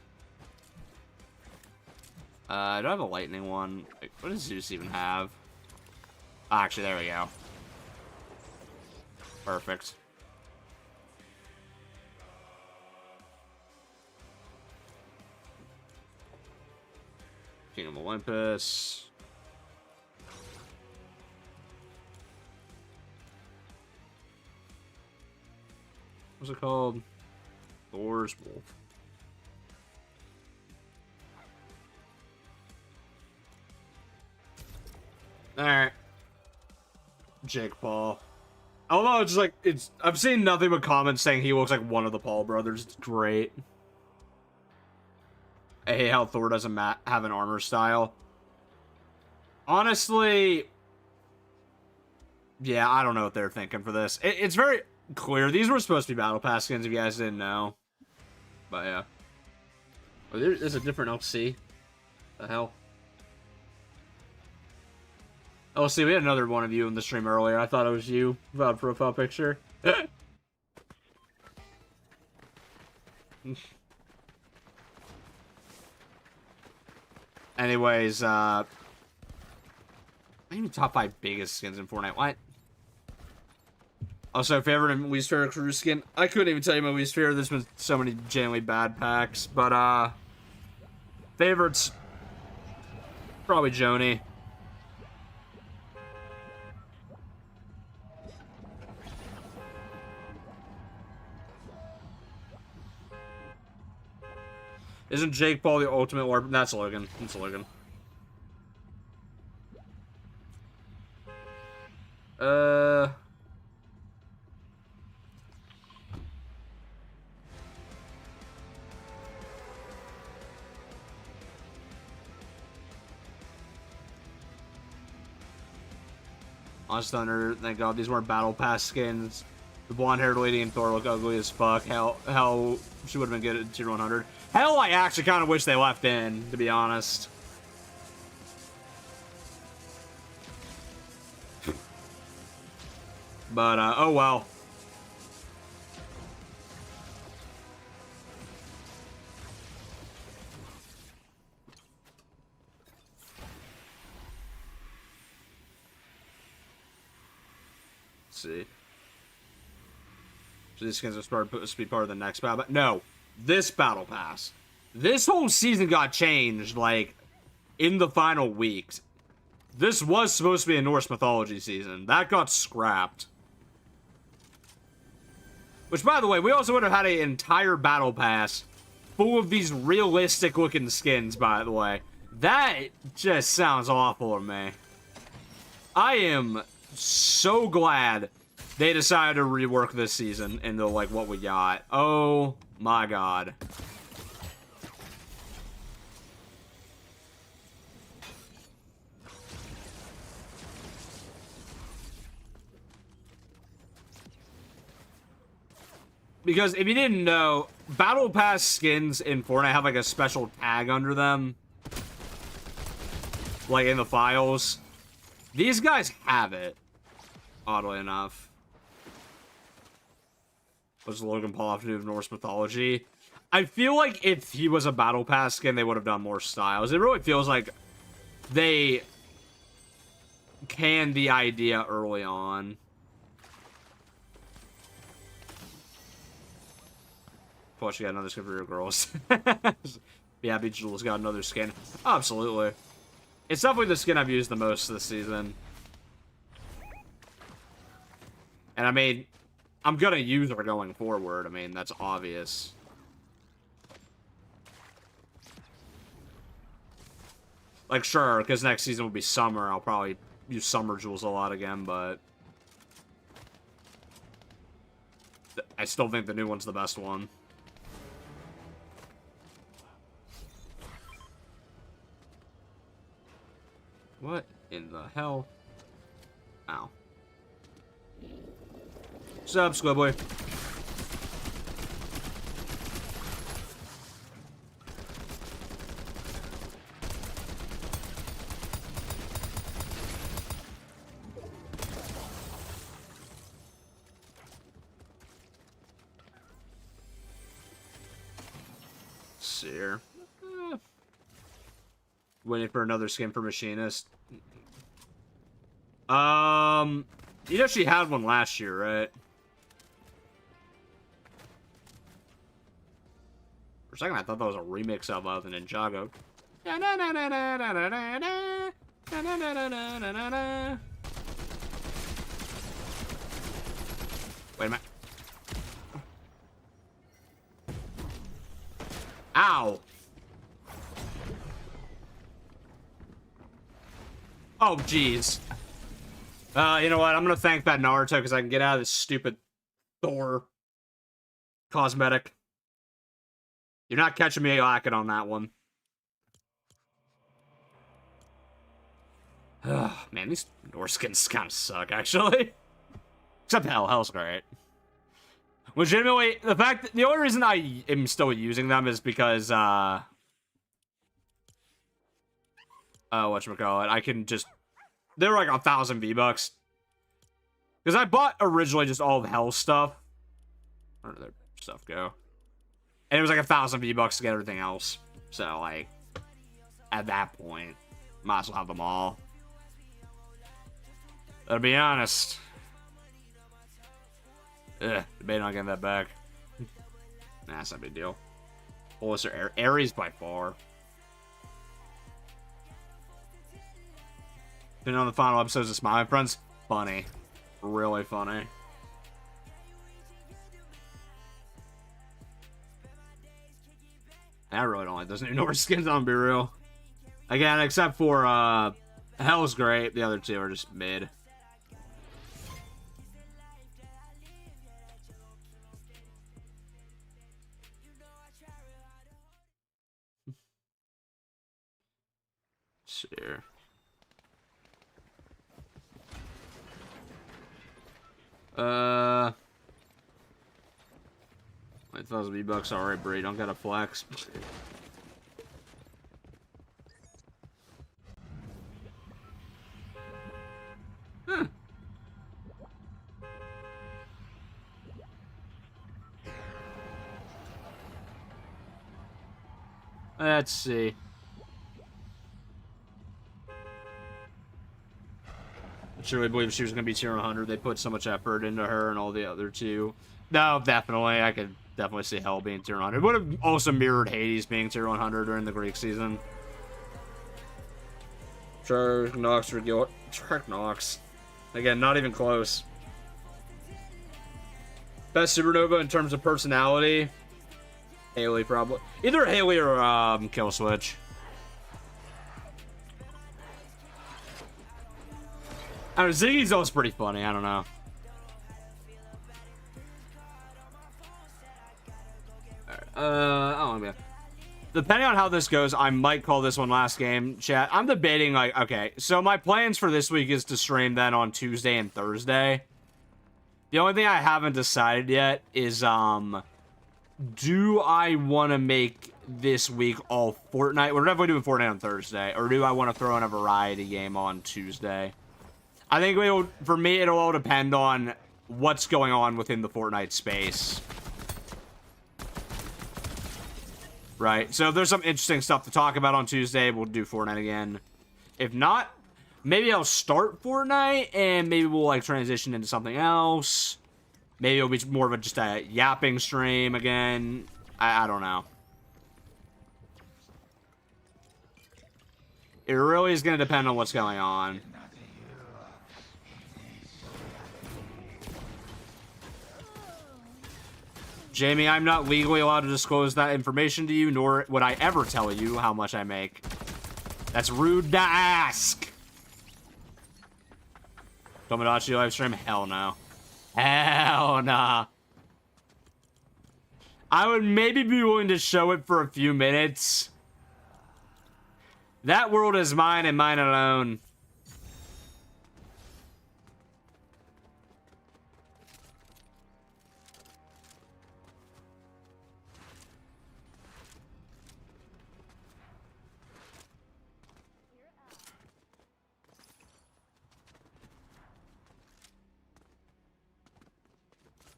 Do I have a lightning one? Wait, what does Zeus even have? Oh, actually, there we go. Perfect. Kingdom of Olympus. What's it called? Thor's Wolf. Alright. Jake Paul. Although it's like, I've seen nothing but comments saying he looks like one of the Paul brothers. It's great. I hate how Thor doesn't have an armor style. Honestly, yeah, I don't know what they're thinking for this. It's very clear. These were supposed to be Battle Pass skins if you guys didn't know. But yeah. Oh, there's a different LC. The hell? Oh, see, we had another one of you in the stream earlier. I thought it was you. Valid profile picture. Anyways, I even top 5 biggest skins in Fortnite. What? Also, favorite and least favorite crew skin. I couldn't even tell you my least favorite. There's been so many genuinely bad packs. But, favorites. Probably Joni. Isn't Jake Paul the ultimate warp? That's Logan. That's Logan. Honest Thunder, thank God these weren't Battle Pass skins. The blonde-haired lady in Thor look ugly as fuck. Hell, she would have been good at tier 100. Hell, I actually kind of wish they left in, to be honest. But, oh well. Let's see. So these skins are supposed to be part of the next battle. No, this battle pass. This whole season got changed, like, in the final weeks. This was supposed to be a Norse mythology season. That got scrapped. Which, by the way, we also would have had an entire battle pass full of these realistic-looking skins, by the way. That just sounds awful to me. I am so glad they decided to rework this season into, like, what we got. Oh, my God. Because if you didn't know, Battle Pass skins in Fortnite have, like, a special tag under them. Like, in the files. These guys have it. Oddly enough. What does Logan Paul have to do with Norse mythology? I feel like if he was a Battle Pass skin, they would have done more styles. It really feels like they canned the idea early on. Plus, you got another skin for your girls. Yeah, Jules got another skin. Absolutely. It's definitely the skin I've used the most this season. And I mean, I'm gonna use her going forward. I mean, that's obvious. Like, sure, because next season will be summer. I'll probably use summer jewels a lot again, but I still think the new one's the best one. What in the hell? Ow. What's up, Squidboy? Let's see here. Waiting for another skin for Machinist. You know she had one last year, right? For a second, I thought that was a remix of the Ninjago. Wait a minute. Ow! Oh, jeez. You know what? I'm gonna thank that Naruto because I can get out of this stupid Thor cosmetic. You're not catching me lacking on that one. Man, these Norse skins kind of suck, actually. Except Hell's great. Legitimately, the only reason I am still using them is because, whatchamacallit, I can just, they're like 1,000 V-Bucks. Because I bought originally just all of Hell's stuff. Where did their stuff go? And it was like 1,000 V-Bucks to get everything else. So, like, at that point, might as well have them all. To be honest, debating on getting that back. Nah, that's not a big deal. Fullest or Ares by far. Been on the final episodes of Smile Friends. Funny. Really funny. I really don't like those new Norse skins, I'm gonna be real. Again, except for, Hell's great. The other two are just mid. Sure. Like 1,000 V-Bucks, alright, Bree, don't gotta flex. Huh. Let's see. I truly believe she was going to be tier 100. They put so much effort into her and all the other two. No, definitely. I could definitely see Hell being tier 100. Would have also mirrored Hades being tier 100 during the Greek season. Shark Nox Regil. Shark Nox. Again, not even close. Best Supernova in terms of personality. Haley, probably. Either Haley or Killswitch. I don't know, Ziggy's always pretty funny. I don't know. Oh, yeah. Depending on how this goes, I might call this one last game. Chat, I'm debating, like, okay, so my plans for this week is to stream then on Tuesday and Thursday. The only thing I haven't decided yet is, do I want to make this week all Fortnite? We're definitely doing Fortnite on Thursday. Or do I want to throw in a variety game on Tuesday? I think for me, it'll all depend on what's going on within the Fortnite space. Right, so if there's some interesting stuff to talk about on Tuesday, we'll do Fortnite again. If not, maybe I'll start Fortnite, and maybe we'll, like, transition into something else. Maybe it'll be more of just a yapping stream again. I don't know. It really is going to depend on what's going on. Jamie, I'm not legally allowed to disclose that information to you, nor would I ever tell you how much I make. That's rude to ask. Tomodachi live stream? Hell no. Hell nah. I would maybe be willing to show it for a few minutes. That world is mine and mine alone.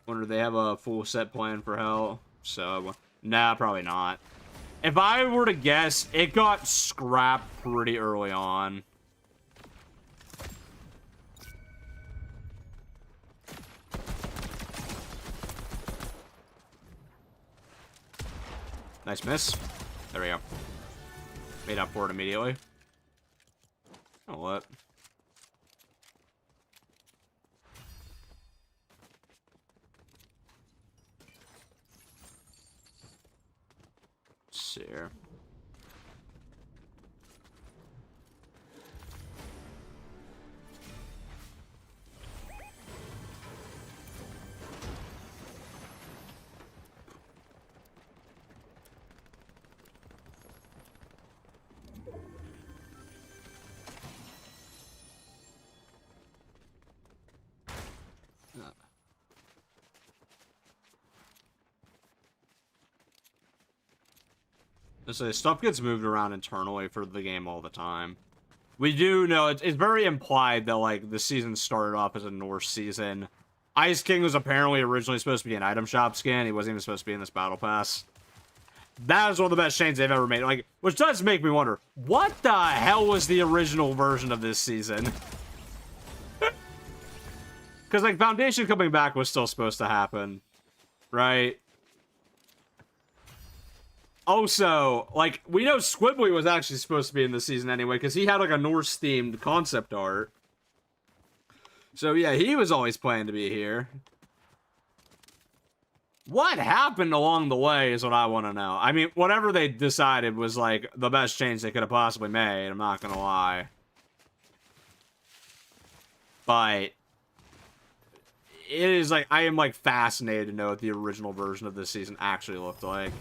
Wonder if they have a full set plan for Hell. So, nah, probably not. If I were to guess, it got scrapped pretty early on. Nice miss. There we go. Made up for it immediately. Oh, what? Here. So stuff gets moved around internally for the game all the time. We do know it's very implied that, like, the season started off as a Norse season. Ice King was apparently originally supposed to be an item shop skin. He wasn't even supposed to be in this battle pass. That is one of the best chains they've ever made. Like, which does make me wonder, what the hell was the original version of this season? Because, like, Foundation coming back was still supposed to happen, right? Also, like, we know Squibbly was actually supposed to be in the season anyway, because he had, like, a Norse-themed concept art. So, yeah, he was always planned to be here. What happened along the way is what I want to know. I mean, whatever they decided was, like, the best change they could have possibly made. I'm not gonna lie. But it is, like, I am, like, fascinated to know what the original version of this season actually looked like.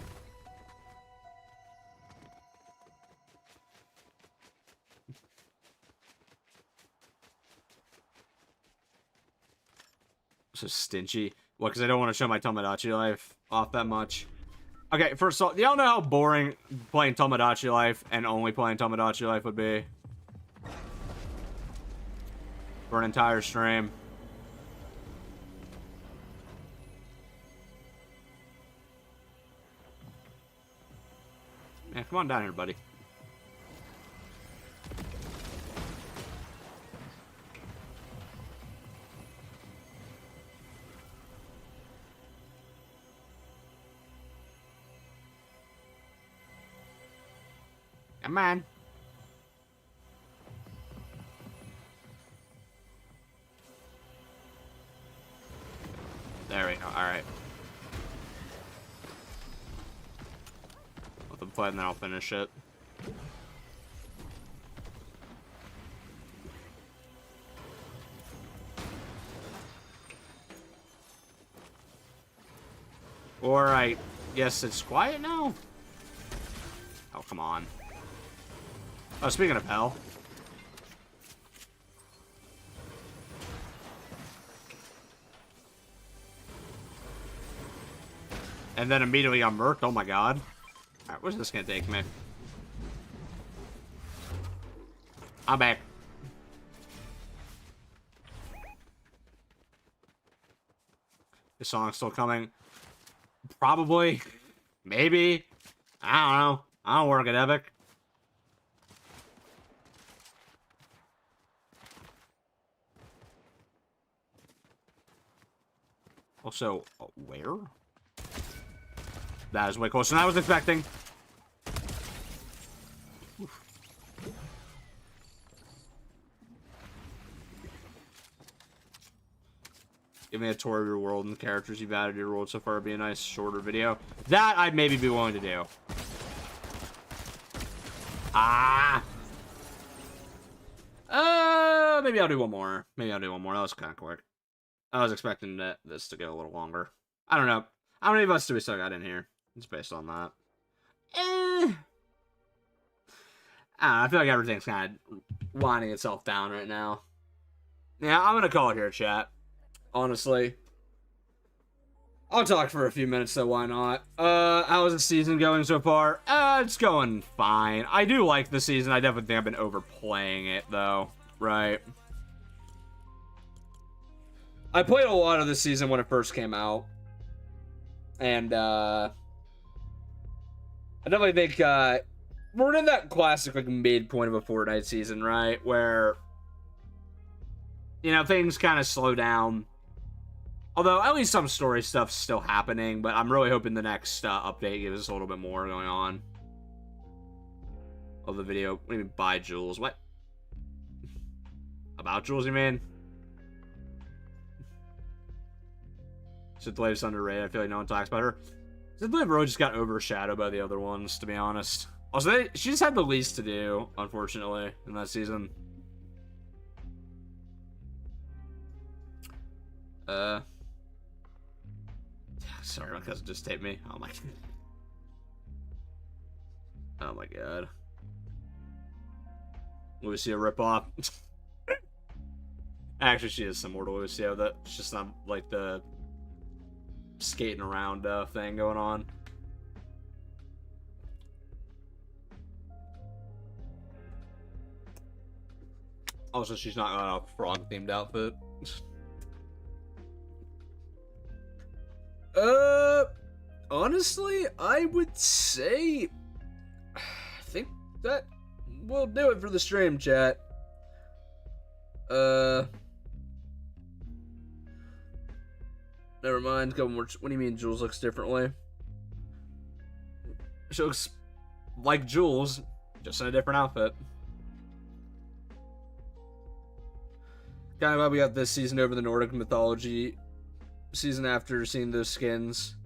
So stingy. What, because I don't want to show my Tomodachi life off that much? Okay, first of all, y'all know how boring playing Tomodachi life and only playing Tomodachi life would be? For an entire stream. Man, come on down here, buddy. Come on. There we go. Alright. Let them play and then I'll finish it. Or I guess it's quiet now? Oh, come on. Oh, speaking of hell. And then immediately got murked. Oh my god. Alright, where's this gonna take me? I'm back. This song's still coming. Probably. Maybe. I don't know. I don't work at Epic. Also, where? That is way closer than I was expecting. Oof. Give me a tour of your world and the characters you've added to your world so far. It'd be a nice shorter video. That I'd maybe be willing to do. Ah! Maybe I'll do one more. Maybe I'll do one more. That was kind of quick. I was expecting this to go a little longer. I don't know. How many of us do we still got in here? It's based on that. I don't know, I feel like everything's kind of winding itself down right now. Yeah, I'm gonna call it here, chat. Honestly. I'll talk for a few minutes, though, why not? How's the season going so far? It's going fine. I do like the season. I definitely think I've been overplaying it, though. Right. I played a lot of this season when it first came out. And, I definitely think, we're in that classic, like, midpoint of a Fortnite season, right? Where, you know, things kind of slow down. Although, at least some story stuff's still happening, but I'm really hoping the next update gives us a little bit more going on. Of the video. What do you mean, by Jules? What? About Jules, you mean? Synthwave's underrated. I feel like no one talks about her. Synthwave really just got overshadowed by the other ones, to be honest. Also, she just had the least to do, unfortunately, in that season. Sorry, my cousin just taped me. Oh my god. Oh my god. Lucia ripoff. Actually, she is similar to Lucia. That's just not like the skating around thing going on. Also, she's not got a frog-themed outfit. Honestly, I would say... I think that will do it for the stream, chat. Never mind. Couple more. What do you mean Jules looks differently? She looks like Jules, just in a different outfit. Kind of glad we got this season over the Nordic mythology season after seeing those skins.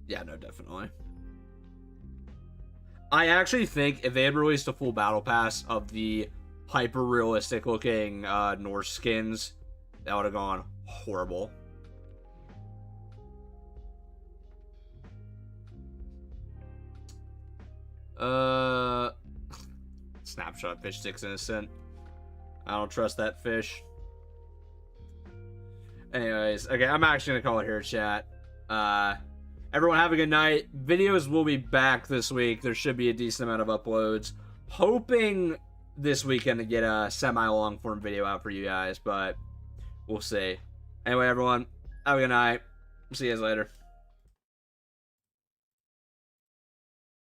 Yeah, no, definitely. I actually think if they had released a full battle pass of the hyper realistic looking Norse skins, that would have gone horrible. Snapshot Fishstick's innocent. I don't trust that fish. Anyways, okay, I'm actually gonna call it here, chat. Everyone have a good night. Videos will be back this week. There should be a decent amount of uploads. Hoping this weekend to get a semi-long form video out for you guys, but we'll see. Anyway, everyone, have a good night. See you guys later.